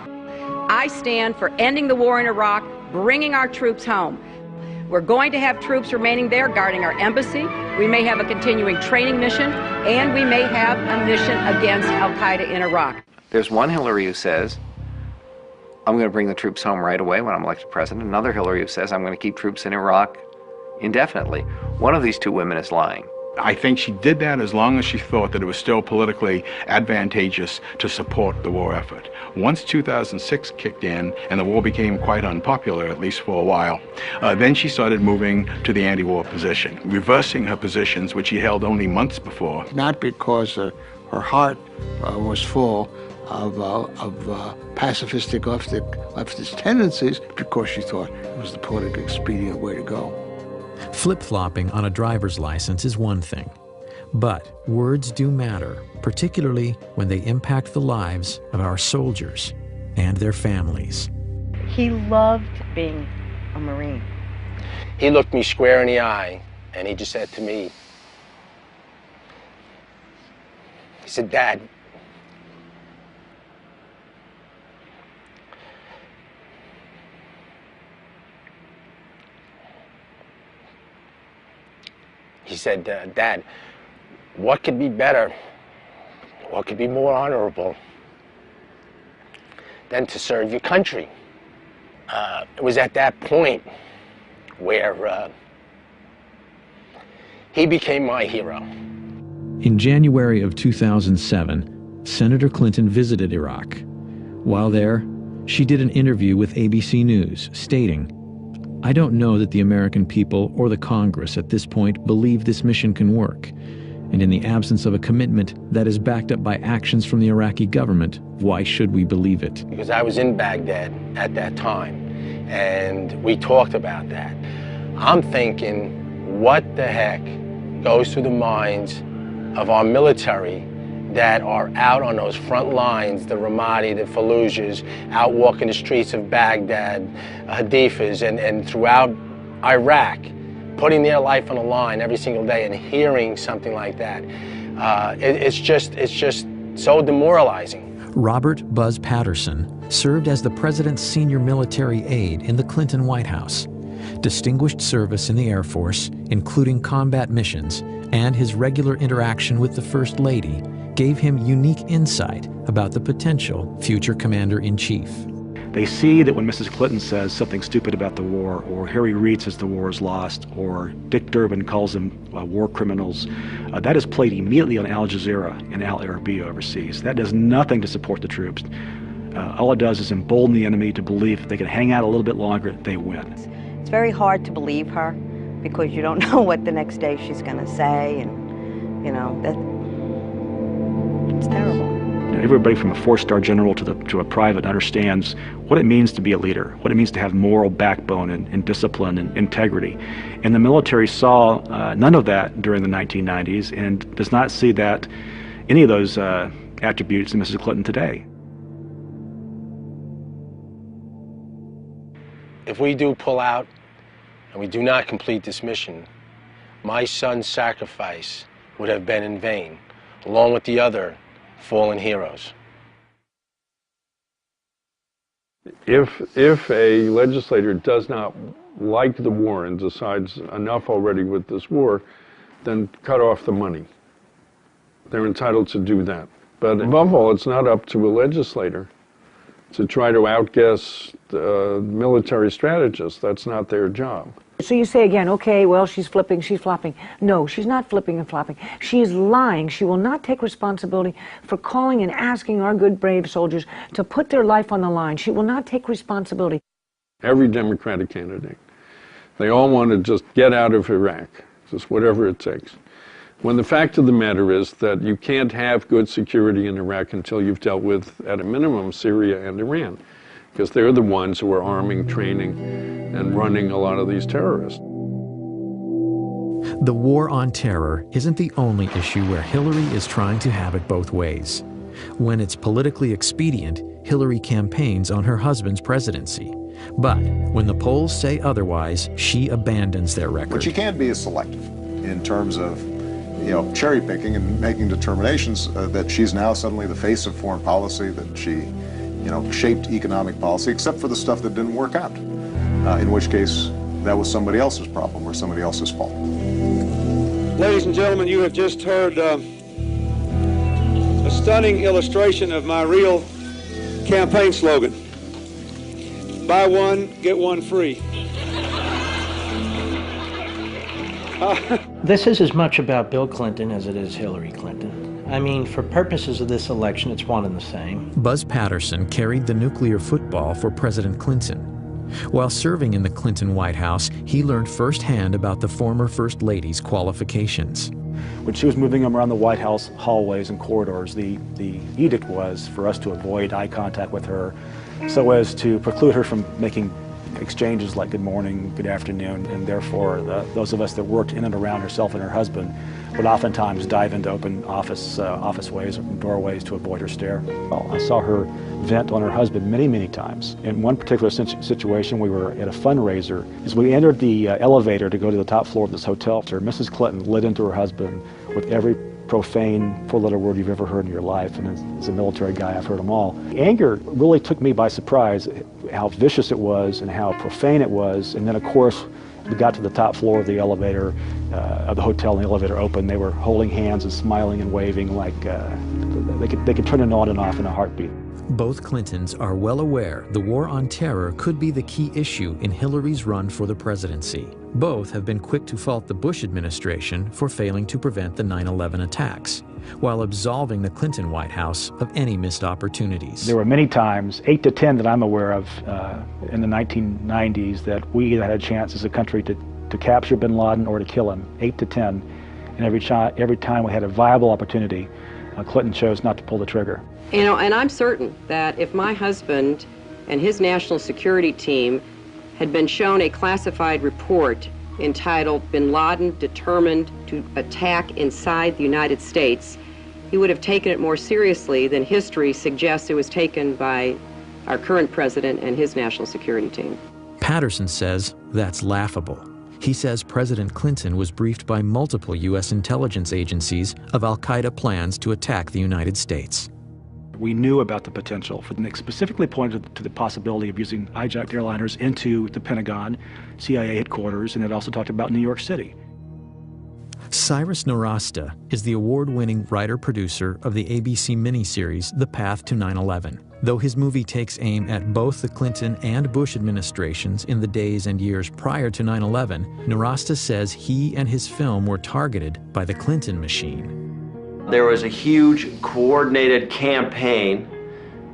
I stand for ending the war in Iraq, bringing our troops home. We're going to have troops remaining there guarding our embassy. We may have a continuing training mission, and we may have a mission against al-Qaeda in Iraq. There's one Hillary who says, I'm going to bring the troops home right away when I'm elected president. Another Hillary who says, I'm going to keep troops in Iraq indefinitely. One of these two women is lying. I think she did that as long as she thought that it was still politically advantageous to support the war effort. Once 2006 kicked in and the war became quite unpopular, at least for a while, then she started moving to the anti-war position, reversing her positions which she held only months before. Not because her heart was full of pacifistic leftist tendencies, because she thought it was the politically expedient way to go. Flip-flopping on a driver's license is one thing, but words do matter, particularly when they impact the lives of our soldiers and their families. He loved being a Marine. He looked me square in the eye and he just said to me, he said, Dad, he said, Dad, what could be better, what could be more honorable than to serve your country? It was at that point where he became my hero. In January of 2007, Senator Clinton visited Iraq. While there, she did an interview with ABC News, stating, I don't know that the American people or the Congress at this point believe this mission can work. And in the absence of a commitment that is backed up by actions from the Iraqi government, why should we believe it? Because I was in Baghdad at that time, and we talked about that. I'm thinking, what the heck goes through the minds of our military that are out on those front lines, the Ramadi, the Fallujahs, out walking the streets of Baghdad, Hadifas, and throughout Iraq, putting their life on the line every single day and hearing something like that. It's just so demoralizing. Robert Buzz Patterson served as the president's senior military aide in the Clinton White House. Distinguished service in the Air Force, including combat missions, and his regular interaction with the First Lady gave him unique insight about the potential future commander-in-chief. They see that when Mrs. Clinton says something stupid about the war, or Harry Reid says the war is lost, or Dick Durbin calls them war criminals, that is played immediately on Al Jazeera and Al Arabiya overseas. That does nothing to support the troops. All it does is embolden the enemy to believe if they can hang out a little bit longer, they win. It's very hard to believe her because you don't know what the next day she's going to say, and it's terrible. Everybody from a four-star general to a private understands what it means to be a leader, what it means to have moral backbone and discipline and integrity. And the military saw none of that during the 1990s and does not see that any of those attributes in Mrs. Clinton today. If we do pull out and we do not complete this mission, my son's sacrifice would have been in vain, along with the other fallen heroes. If a legislator does not like the war and decides enough already with this war, then cut off the money. They're entitled to do that. But above all, it's not up to a legislator to try to outguess military strategists. That's not their job. So you say again, okay, well, she's flipping, she's flopping. No, she's not flipping and flopping. She is lying. She will not take responsibility for calling and asking our good, brave soldiers to put their life on the line. She will not take responsibility. Every Democratic candidate, they all want to just get out of Iraq, just whatever it takes. When the fact of the matter is that you can't have good security in Iraq until you've dealt with, at a minimum, Syria and Iran, because they're the ones who are arming, training, and running a lot of these terrorists. The war on terror isn't the only issue where Hillary is trying to have it both ways. When it's politically expedient, Hillary campaigns on her husband's presidency. But when the polls say otherwise, she abandons their record. But she can't be as selective in terms of, cherry picking and making determinations that she's now suddenly the face of foreign policy, that she, shaped economic policy, except for the stuff that didn't work out, in which case that was somebody else's problem or somebody else's fault. Ladies and gentlemen, you have just heard a stunning illustration of my real campaign slogan. Buy one, get one free. This is as much about Bill Clinton as it is Hillary Clinton. I mean, for purposes of this election, it's one and the same. Buzz Patterson carried the nuclear football for President Clinton. While serving in the Clinton White House, he learned firsthand about the former First Lady's qualifications. When she was moving around the White House hallways and corridors, the edict was for us to avoid eye contact with her so as to preclude her from making exchanges like good morning, good afternoon, and therefore those of us that worked in and around herself and her husband would oftentimes dive into open office ways or doorways to avoid her stare. Well, I saw her vent on her husband many, many times. In one particular situation, we were at a fundraiser. As we entered the elevator to go to the top floor of this hotel, Mrs. Clinton lit into her husband with every profane four-letter word you've ever heard in your life, and as a military guy, I've heard them all. Anger really took me by surprise, how vicious it was and how profane it was, and then of course, we got to the top floor of the elevator, of the hotel, and the elevator opened. They were holding hands and smiling and waving like they could turn it on and off in a heartbeat. Both Clintons are well aware the war on terror could be the key issue in Hillary's run for the presidency. Both have been quick to fault the Bush administration for failing to prevent the 9/11 attacks, while absolving the Clinton White House of any missed opportunities. There were many times, 8 to 10 that I'm aware of, in the 1990s, that we had a chance as a country to capture bin Laden or to kill him, 8 to 10. And every time we had a viable opportunity, Clinton chose not to pull the trigger. And I'm certain that if my husband and his national security team had been shown a classified report entitled Bin Laden Determined to Attack Inside the United States, he would have taken it more seriously than history suggests it was taken by our current president and his national security team. Patterson says that's laughable. He says President Clinton was briefed by multiple U.S. intelligence agencies of al-Qaeda plans to attack the United States. We knew about the potential. Nick specifically pointed to the possibility of using hijacked airliners into the Pentagon, CIA headquarters, and it also talked about New York City. Cyrus Nowrasteh is the award-winning writer-producer of the ABC miniseries The Path to 9/11. Though his movie takes aim at both the Clinton and Bush administrations in the days and years prior to 9/11, Nowrasteh says he and his film were targeted by the Clinton machine. There was a huge coordinated campaign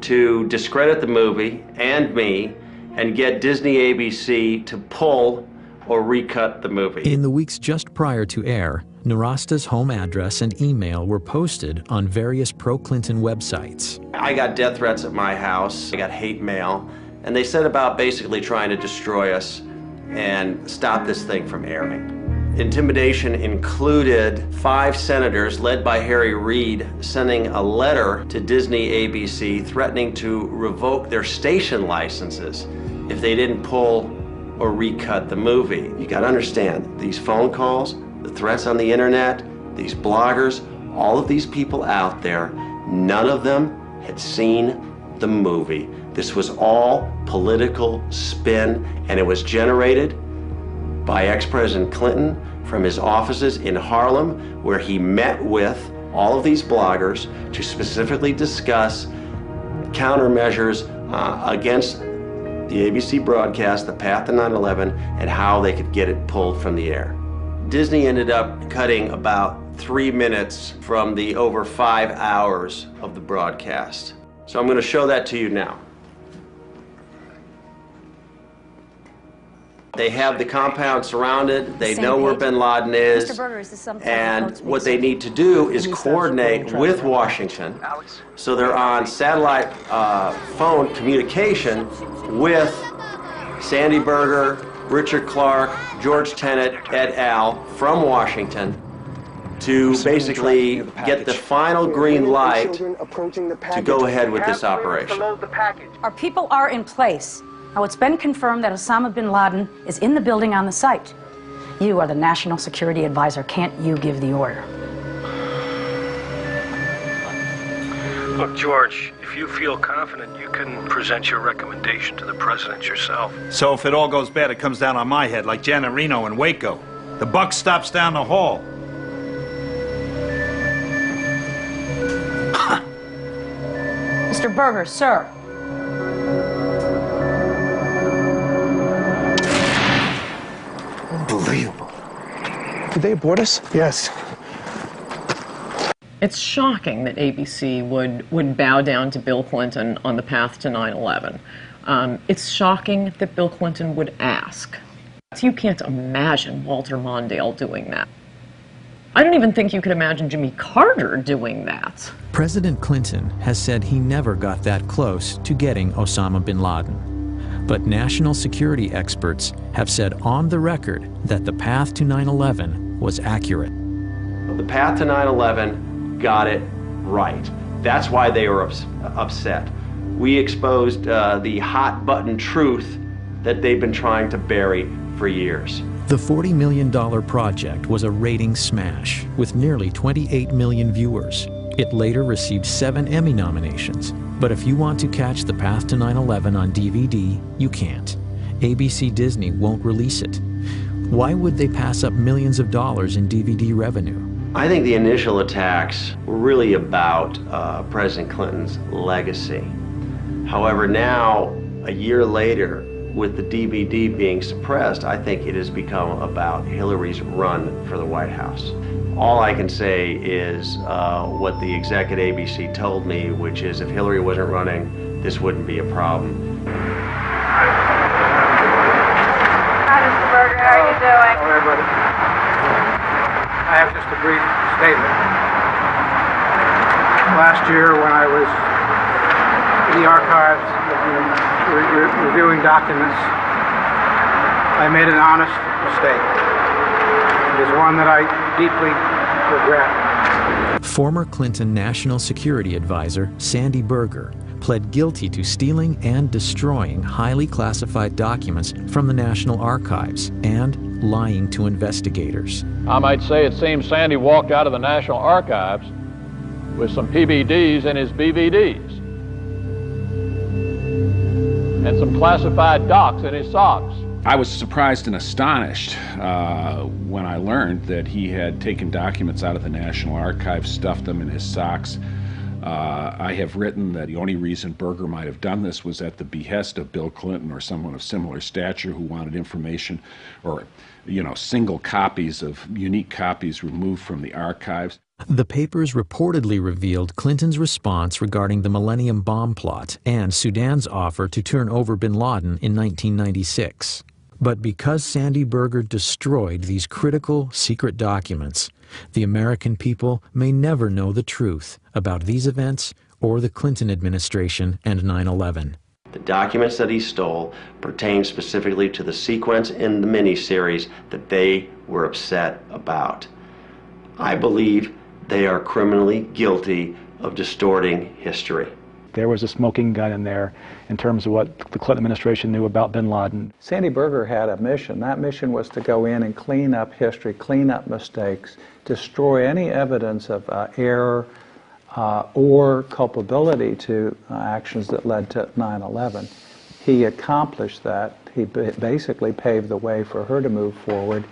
to discredit the movie and me and get Disney ABC to pull or recut the movie. In the weeks just prior to air, Nowrasteh's home address and email were posted on various pro-Clinton websites. I got death threats at my house, I got hate mail, and they set about basically trying to destroy us and stop this thing from airing. Intimidation included 5 senators led by Harry Reid sending a letter to Disney ABC threatening to revoke their station licenses if they didn't pull or recut the movie. You gotta understand, these phone calls, the threats on the internet, these bloggers, all of these people out there, none of them had seen the movie. This was all political spin, and it was generated by ex-President Clinton from his offices in Harlem, where he met with all of these bloggers to specifically discuss countermeasures against the ABC broadcast, The Path to 9/11, and how they could get it pulled from the air. Disney ended up cutting about 3 minutes from the over 5 hours of the broadcast. So I'm going to show that to you now. They have the compound surrounded, they know where bin Laden is, Mr. Berger, is this something and what they need to do is coordinate with Washington, so they're on satellite phone communication with Sandy Berger, Richard Clark, George Tenet, et al. From Washington to basically get the final green light to go ahead with this operation. Our people are in place. Now, it's been confirmed that Osama bin Laden is in the building on the site. You are the National Security Advisor. Can't you give the order? Look, George, if you feel confident, you can present your recommendation to the president yourself. So if it all goes bad, it comes down on my head, like Janet Reno in Waco. The buck stops down the hall. Mr. Berger, sir. Unbelievable. Did they abort us? Yes. It's shocking that ABC would bow down to Bill Clinton on the path to 9/11. It's shocking that Bill Clinton would ask. You can't imagine Walter Mondale doing that. I don't even think you could imagine Jimmy Carter doing that. President Clinton has said he never got that close to getting Osama bin Laden. But national security experts have said on the record that the path to 9/11 was accurate. The path to 9/11 got it right. That's why they were upset. We exposed the hot button truth that they've been trying to bury for years. The $40 million project was a rating smash with nearly 28 million viewers. It later received 7 Emmy nominations. But if you want to catch The Path to 9/11 on DVD, you can't. ABC Disney won't release it. Why would they pass up millions of dollars in DVD revenue? I think the initial attacks were really about President Clinton's legacy. However, now, a year later, with the DVD being suppressed, I think it has become about Hillary's run for the White House. All I can say is what the exec at ABC told me, which is if Hillary wasn't running, this wouldn't be a problem. Hi, Mr. Berger. How are you doing? All right, buddy. I have just a brief statement. Last year, when I was in the archives reviewing documents, I made an honest mistake. It is one that I deeply regret. Former Clinton National Security Advisor Sandy Berger pled guilty to stealing and destroying highly classified documents from the National Archives and lying to investigators. I might say it seems Sandy walked out of the National Archives with some PBDs in his BVDs and some classified docs in his socks. I was surprised and astonished when I learned that he had taken documents out of the National Archives, stuffed them in his socks. I have written that the only reason Berger might have done this was at the behest of Bill Clinton or someone of similar stature who wanted information or, single copies of unique copies removed from the archives. The papers reportedly revealed Clinton's response regarding the Millennium Bomb plot and Sudan's offer to turn over bin Laden in 1996. But because Sandy Berger destroyed these critical secret documents, the American people may never know the truth about these events or the Clinton administration and 9/11. The documents that he stole pertain specifically to the sequence in the miniseries that they were upset about. I believe they are criminally guilty of distorting history. There was a smoking gun in there in terms of what the Clinton administration knew about bin Laden. Sandy Berger had a mission. That mission was to go in and clean up history, clean up mistakes, destroy any evidence of error or culpability to actions that led to 9/11. He accomplished that. He basically paved the way for her to move forward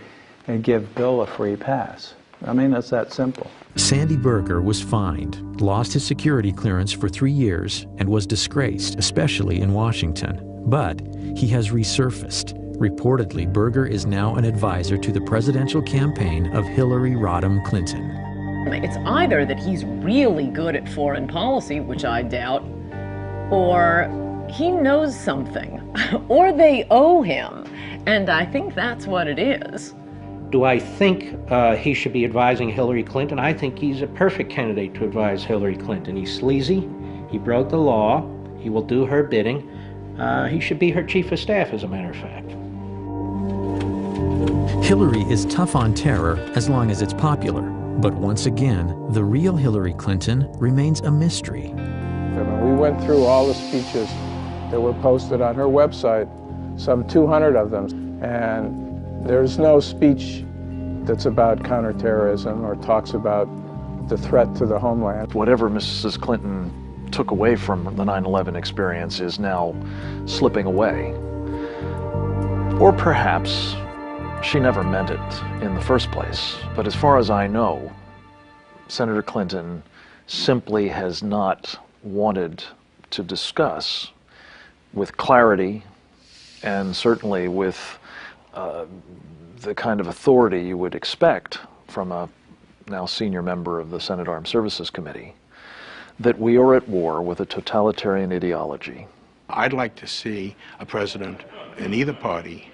and give Bill a free pass. I mean, it's that simple. Sandy Berger was fined, lost his security clearance for 3 years, and was disgraced, especially in Washington. But he has resurfaced. Reportedly, Berger is now an advisor to the presidential campaign of Hillary Rodham Clinton. It's either that he's really good at foreign policy, which I doubt, or he knows something, or they owe him. And I think that's what it is. Do I think he should be advising Hillary Clinton? I think he's a perfect candidate to advise Hillary Clinton. He's sleazy, he broke the law, he will do her bidding. He should be her chief of staff, as a matter of fact. Hillary is tough on terror as long as it's popular. But once again, the real Hillary Clinton remains a mystery. We went through all the speeches that were posted on her website, some 200 of them, and there's no speech that's about counterterrorism or talks about the threat to the homeland. Whatever Mrs. Clinton took away from the 9/11 experience is now slipping away. Or perhaps she never meant it in the first place. But as far as I know, Senator Clinton simply has not wanted to discuss with clarity and certainly with the kind of authority you would expect from a now senior member of the Senate Armed Services Committee, that we are at war with a totalitarian ideology. I'd like to see a president in either party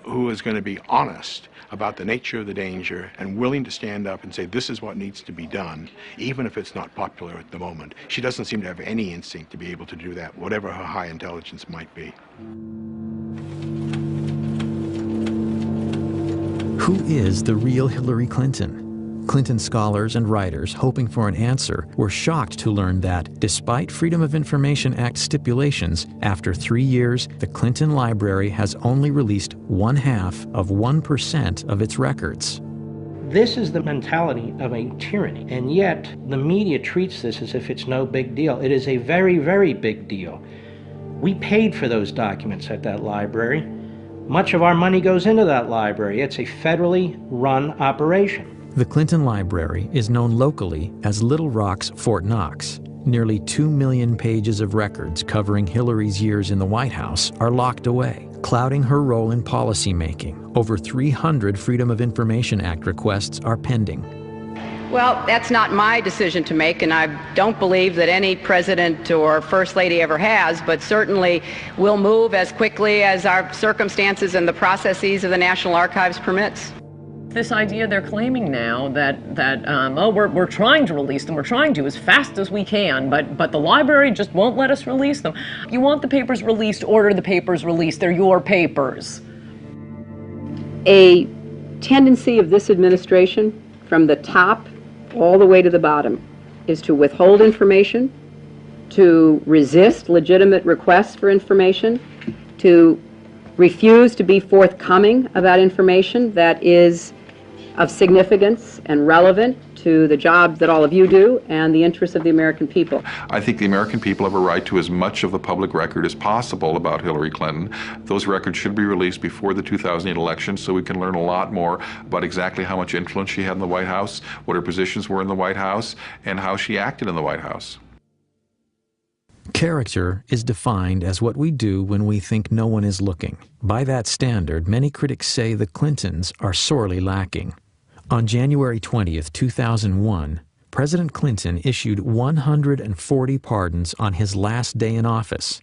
who is going to be honest about the nature of the danger and willing to stand up and say this is what needs to be done, even if it's not popular at the moment. She doesn't seem to have any instinct to be able to do that, whatever her high intelligence might be. Who is the real Hillary Clinton? Clinton scholars and writers hoping for an answer were shocked to learn that, despite Freedom of Information Act stipulations, after 3 years, the Clinton Library has only released 0.5% of its records. This is the mentality of a tyranny, and yet the media treats this as if it's no big deal. It is a very, very big deal. We paid for those documents at that library. Much of our money goes into that library. It's a federally run operation. The Clinton Library is known locally as Little Rock's Fort Knox. Nearly 2 million pages of records covering Hillary's years in the White House are locked away, clouding her role in policymaking. Over 300 Freedom of Information Act requests are pending. Well, that's not my decision to make, and I don't believe that any president or first lady ever has, but certainly we'll move as quickly as our circumstances and the processes of the National Archives permits. This idea they're claiming now that we're trying to release them, we're trying to as fast as we can, but the library just won't let us release them. You want the papers released, order the papers released. They're your papers. A tendency of this administration, from the top all the way to the bottom, is to withhold information, to resist legitimate requests for information, to refuse to be forthcoming about information that is of significance and relevant to the job that all of you do and the interests of the American people. I think the American people have a right to as much of the public record as possible about Hillary Clinton. Those records should be released before the 2008 election so we can learn a lot more about exactly how much influence she had in the White House, what her positions were in the White House, and how she acted in the White House. Character is defined as what we do when we think no one is looking. By that standard, many critics say the Clintons are sorely lacking. On January 20th, 2001, President Clinton issued 140 pardons on his last day in office.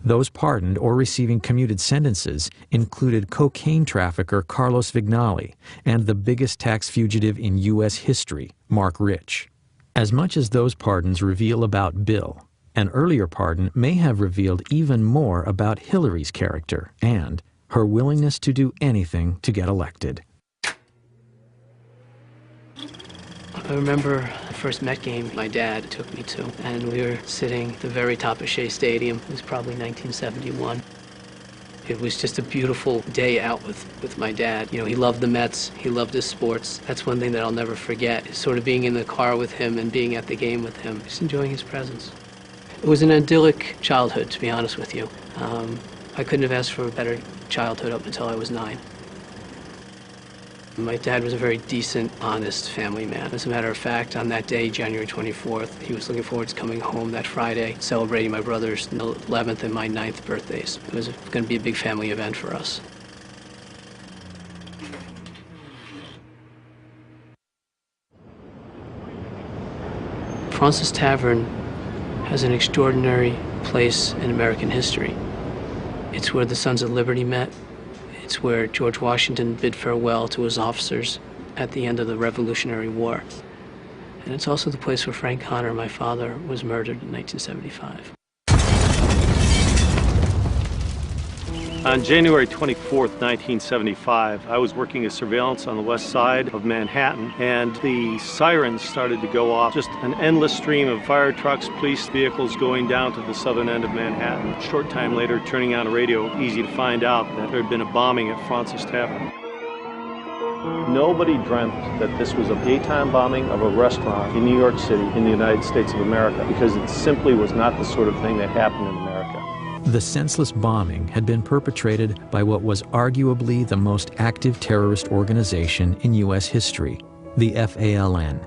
Those pardoned or receiving commuted sentences included cocaine trafficker Carlos Vignali and the biggest tax fugitive in U.S. history, Mark Rich. As much as those pardons reveal about Bill, an earlier pardon may have revealed even more about Hillary's character and her willingness to do anything to get elected. I remember the first Met game my dad took me to, and we were sitting at the very top of Shea Stadium. It was probably 1971. It was just a beautiful day out with my dad. You know, he loved the Mets, he loved his sports. That's one thing that I'll never forget, is sort of being in the car with him and being at the game with him, just enjoying his presence. It was an idyllic childhood, to be honest with you. I couldn't have asked for a better childhood up until I was 9. My dad was a very decent, honest family man. As a matter of fact, on that day, January 24th, he was looking forward to coming home that Friday, celebrating my brother's 11th and my 9th birthdays. It was going to be a big family event for us. Fraunces Tavern has an extraordinary place in American history. It's where the Sons of Liberty met. It's where George Washington bid farewell to his officers at the end of the Revolutionary War. And it's also the place where Frank Connor, my father, was murdered in 1975. On January 24th, 1975, I was working as surveillance on the west side of Manhattan, and the sirens started to go off. Just an endless stream of fire trucks, police vehicles going down to the southern end of Manhattan. A short time later, turning on a radio, easy to find out that there had been a bombing at Fraunces Tavern. Nobody dreamt that this was a daytime bombing of a restaurant in New York City in the United States of America, because it simply was not the sort of thing that happened in America. The senseless bombing had been perpetrated by what was arguably the most active terrorist organization in U.S. history, the FALN.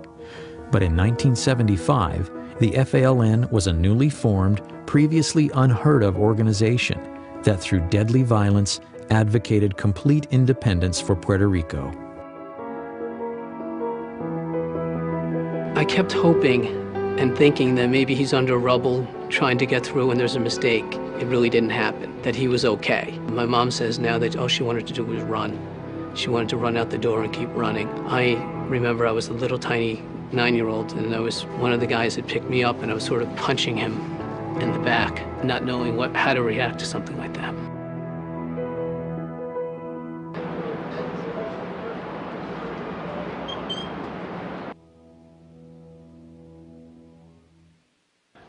But in 1975, the FALN was a newly formed, previously unheard of organization that through deadly violence advocated complete independence for Puerto Rico. I kept hoping and thinking that maybe he's under rubble trying to get through and there's a mistake. It really didn't happen, that he was okay. My mom says now that all she wanted to do was run. She wanted to run out the door and keep running. I remember I was a little tiny 9-year-old, and I was one of the guys that picked me up, and I was sort of punching him in the back, not knowing how to react to something like that.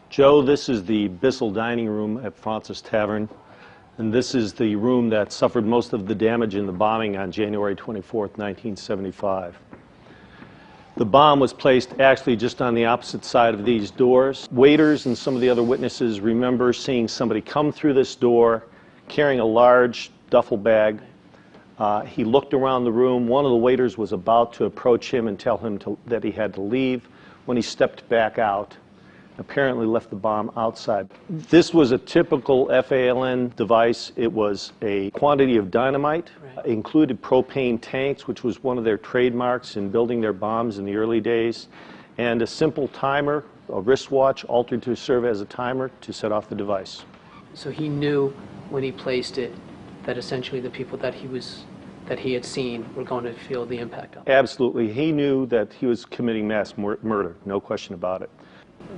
Joe, this is the Bissell dining room at Fraunces Tavern, and this is the room that suffered most of the damage in the bombing on January 24th, 1975. The bomb was placed actually just on the opposite side of these doors. Waiters and some of the other witnesses remember seeing somebody come through this door carrying a large duffel bag. He looked around the room. One of the waiters was about to approach him and tell him that he had to leave when he stepped back out. Apparently left the bomb outside. This was a typical FALN device. It was a quantity of dynamite, included propane tanks, which was one of their trademarks in building their bombs in the early days, and a simple timer, a wristwatch altered to serve as a timer to set off the device. So he knew when he placed it that essentially the people that he had seen were going to feel the impact of it. Absolutely. He knew that he was committing mass murder, no question about it.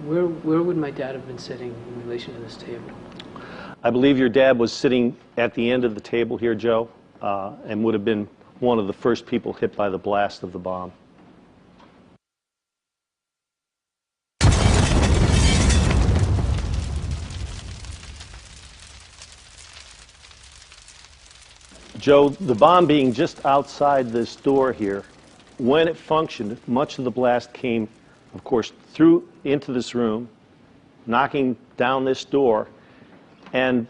Where would my dad have been sitting in relation to this table? I believe your dad was sitting at the end of the table here, Joe, and would have been one of the first people hit by the blast of the bomb. Joe, the bomb being just outside this door here, when it functioned, much of the blast came, of course, through into this room, knocking down this door, and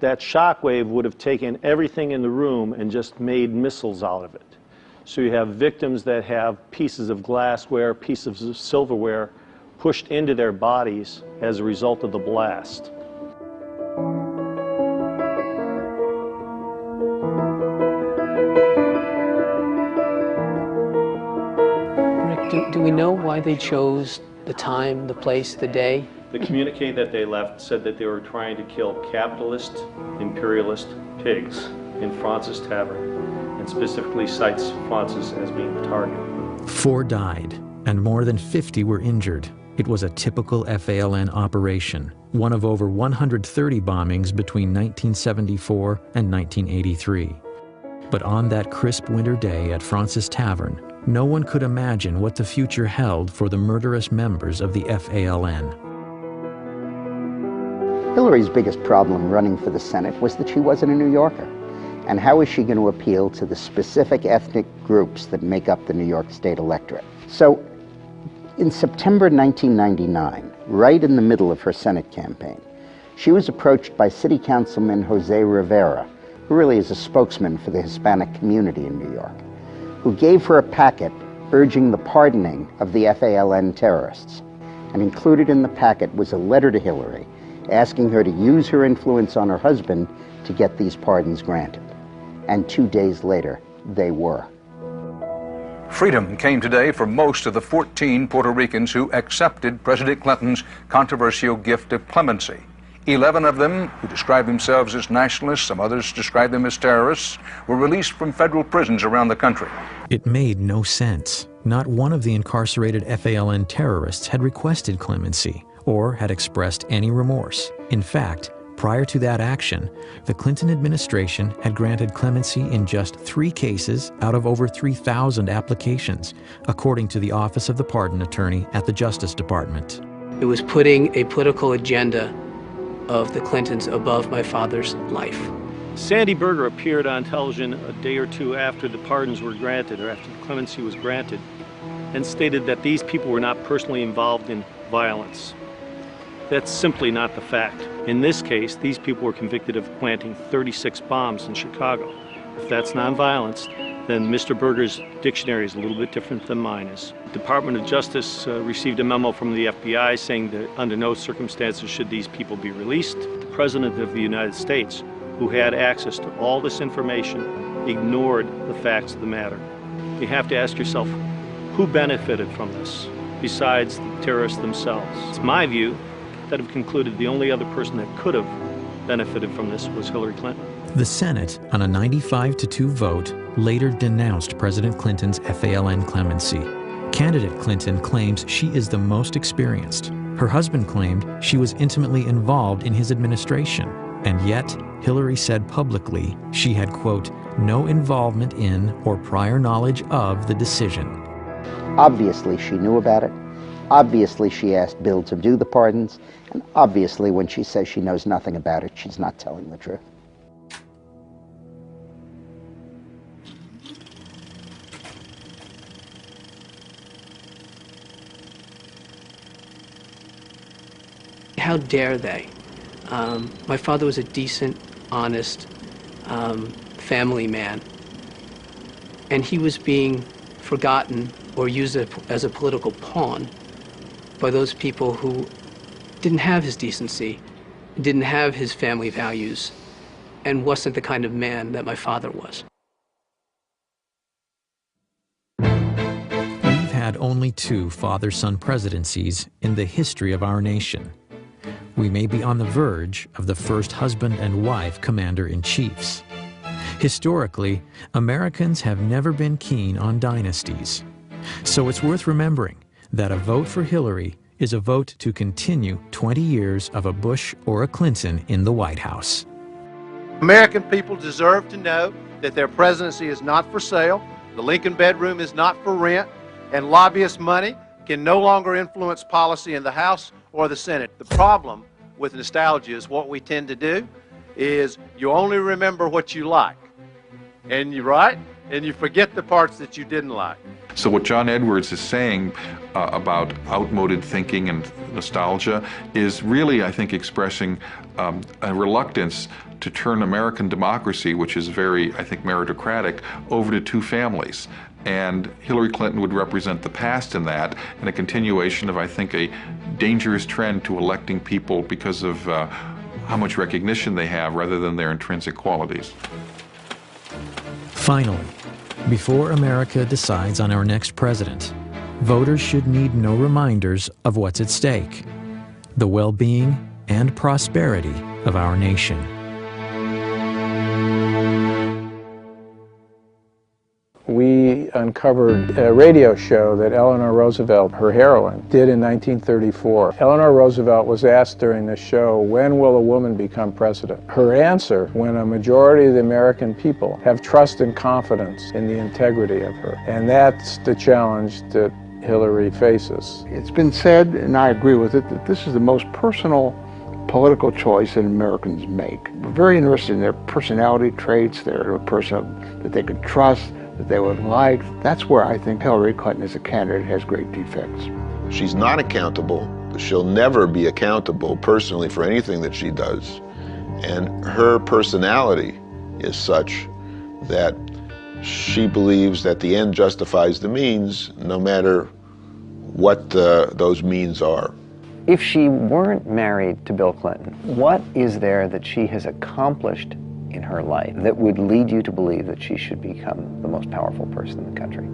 that shock wave would have taken everything in the room and just made missiles out of it. So you have victims that have pieces of glassware, pieces of silverware pushed into their bodies as a result of the blast. Do we know why they chose the time, the place, the day? The communique that they left said that they were trying to kill capitalist, imperialist pigs in Fraunces Tavern, and specifically cites Fraunces as being the target. 4 died, and more than 50 were injured. It was a typical FALN operation, one of over 130 bombings between 1974 and 1983. But on that crisp winter day at Fraunces Tavern, no one could imagine what the future held for the murderous members of the FALN. Hillary's biggest problem running for the Senate was that she wasn't a New Yorker. And how is she going to appeal to the specific ethnic groups that make up the New York State electorate? So, in September 1999, right in the middle of her Senate campaign, she was approached by City Councilman Jose Rivera, who really is a spokesman for the Hispanic community in New York, who gave her a packet urging the pardoning of the FALN terrorists. And included in the packet was a letter to Hillary asking her to use her influence on her husband to get these pardons granted. And 2 days later, they were. Freedom came today for most of the 14 Puerto Ricans who accepted President Clinton's controversial gift of clemency. 11 of them, who describe themselves as nationalists, some others describe them as terrorists, were released from federal prisons around the country. It made no sense. Not one of the incarcerated FALN terrorists had requested clemency or had expressed any remorse. In fact, Prior to that action, the Clinton administration had granted clemency in just 3 cases out of over 3,000 applications, according to the Office of the Pardon Attorney at the Justice Department. It was putting a political agenda of the Clintons above my father's life. Sandy Berger appeared on television a day or two after the pardons were granted, or after the clemency was granted, and stated that these people were not personally involved in violence. That's simply not the fact. In this case, these people were convicted of planting 36 bombs in Chicago. If that's nonviolence, then Mr. Berger's dictionary is a little bit different than mine is. The Department of Justice received a memo from the FBI saying that under no circumstances should these people be released. The President of the United States, who had access to all this information, ignored the facts of the matter. You have to ask yourself, who benefited from this besides the terrorists themselves? It's my view that have concluded the only other person that could have benefited from this was Hillary Clinton. The Senate, on a 95-2 vote, later denounced President Clinton's FALN clemency. Candidate Clinton claims she is the most experienced. Her husband claimed she was intimately involved in his administration, and yet Hillary said publicly she had, quote, no involvement in or prior knowledge of the decision. Obviously she knew about it. Obviously she asked Bill to do the pardons. And obviously when she says she knows nothing about it, she's not telling the truth. How dare they? My father was a decent, honest family man, and he was being forgotten or used as a political pawn by those people who didn't have his decency, didn't have his family values, and wasn't the kind of man that my father was. We've had only 2 father-son presidencies in the history of our nation. We may be on the verge of the first husband and wife commander-in-chiefs. Historically, Americans have never been keen on dynasties. So it's worth remembering that a vote for Hillary is a vote to continue 20 years of a Bush or a Clinton in the White House. American people deserve to know that their presidency is not for sale, the Lincoln bedroom is not for rent, and lobbyist money can no longer influence policy in the House or the Senate. The problem with nostalgia is what we tend to do is you only remember what you like, and you forget the parts that you didn't like. So what John Edwards is saying about outmoded thinking and nostalgia is really, I think, expressing a reluctance to turn American democracy, which is very, I think, meritocratic, over to 2 families. And Hillary Clinton would represent the past in that, and a continuation of, I think, a dangerous trend to electing people because of how much recognition they have rather than their intrinsic qualities. Finally, before America decides on our next president, voters should need no reminders of what's at stake: the well-being and prosperity of our nation. We uncovered a radio show that Eleanor Roosevelt, her heroine, did in 1934. Eleanor Roosevelt was asked during the show, when will a woman become president? Her answer, when a majority of the American people have trust and confidence in the integrity of her. And that's the challenge that Hillary faces. It's been said, and I agree with it, that this is the most personal political choice that Americans make. We're very interested in their personality traits, their person that they could trust, that they would like. That's where I think Hillary Clinton as a candidate has great defects. She's not accountable. She'll never be accountable personally for anything that she does. And her personality is such that she believes that the end justifies the means, no matter what those means are. If she weren't married to Bill Clinton, what is there that she has accomplished in her life that would lead you to believe that she should become the most powerful person in the country?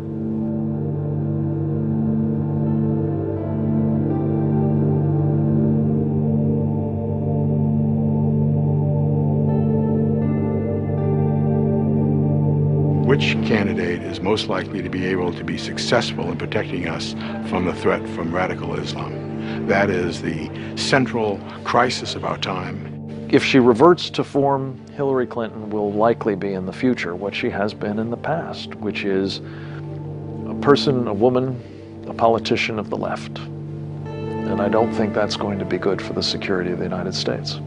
Which candidate is most likely to be able to be successful in protecting us from the threat from radical Islam? That is the central crisis of our time. If she reverts to form, Hillary Clinton will likely be in the future what she has been in the past, which is a person, a woman, a politician of the left. And I don't think that's going to be good for the security of the United States.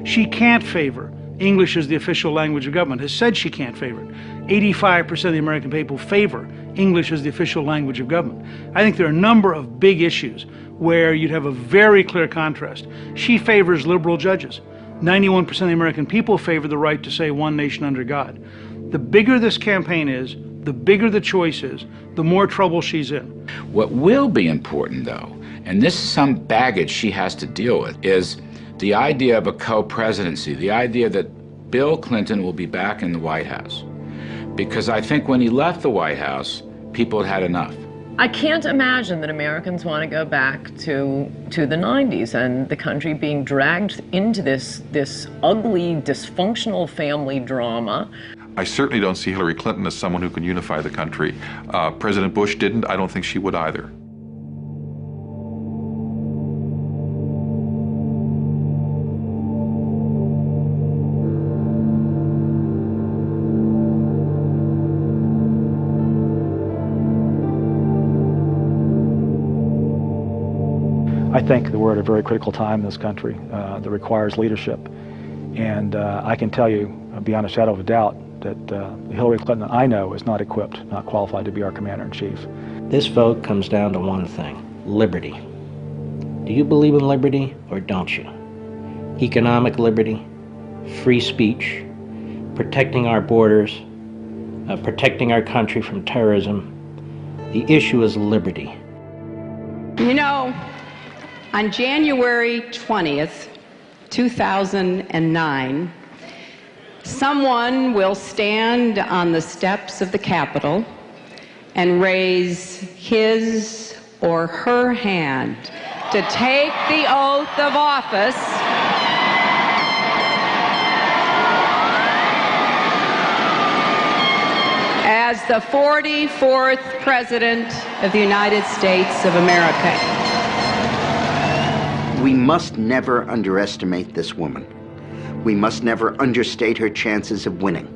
She can't favor English as the official language of government, has said she can't favor it. 85% of the American people favor English as the official language of government. I think there are a number of big issues where you'd have a very clear contrast. She favors liberal judges. 91% of the American people favor the right to say one nation under God. The bigger this campaign is, the bigger the choice is, the more trouble she's in. What will be important, though, and this is some baggage she has to deal with, is the idea of a co-presidency, the idea that Bill Clinton will be back in the White House. Because I think when he left the White House, people had had enough. I can't imagine that Americans want to go back to the 90s and the country being dragged into this ugly, dysfunctional family drama. I certainly don't see Hillary Clinton as someone who can unify the country. President Bush didn't. I don't think she would either. I think that we're at a very critical time in this country that requires leadership. And I can tell you, beyond a shadow of a doubt, that Hillary Clinton I know is not equipped, not qualified to be our commander-in-chief. This vote comes down to one thing: liberty. Do you believe in liberty or don't you? Economic liberty, free speech, protecting our borders, protecting our country from terrorism. The issue is liberty. You know, on January 20th, 2009, someone will stand on the steps of the Capitol and raise his or her hand to take the oath of office as the 44th President of the United States of America. We must never underestimate this woman. We must never understate her chances of winning.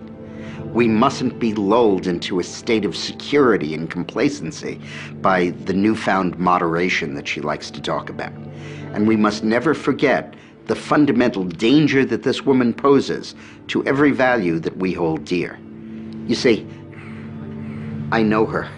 We mustn't be lulled into a state of security and complacency by the newfound moderation that she likes to talk about. And we must never forget the fundamental danger that this woman poses to every value that we hold dear. You see, I know her.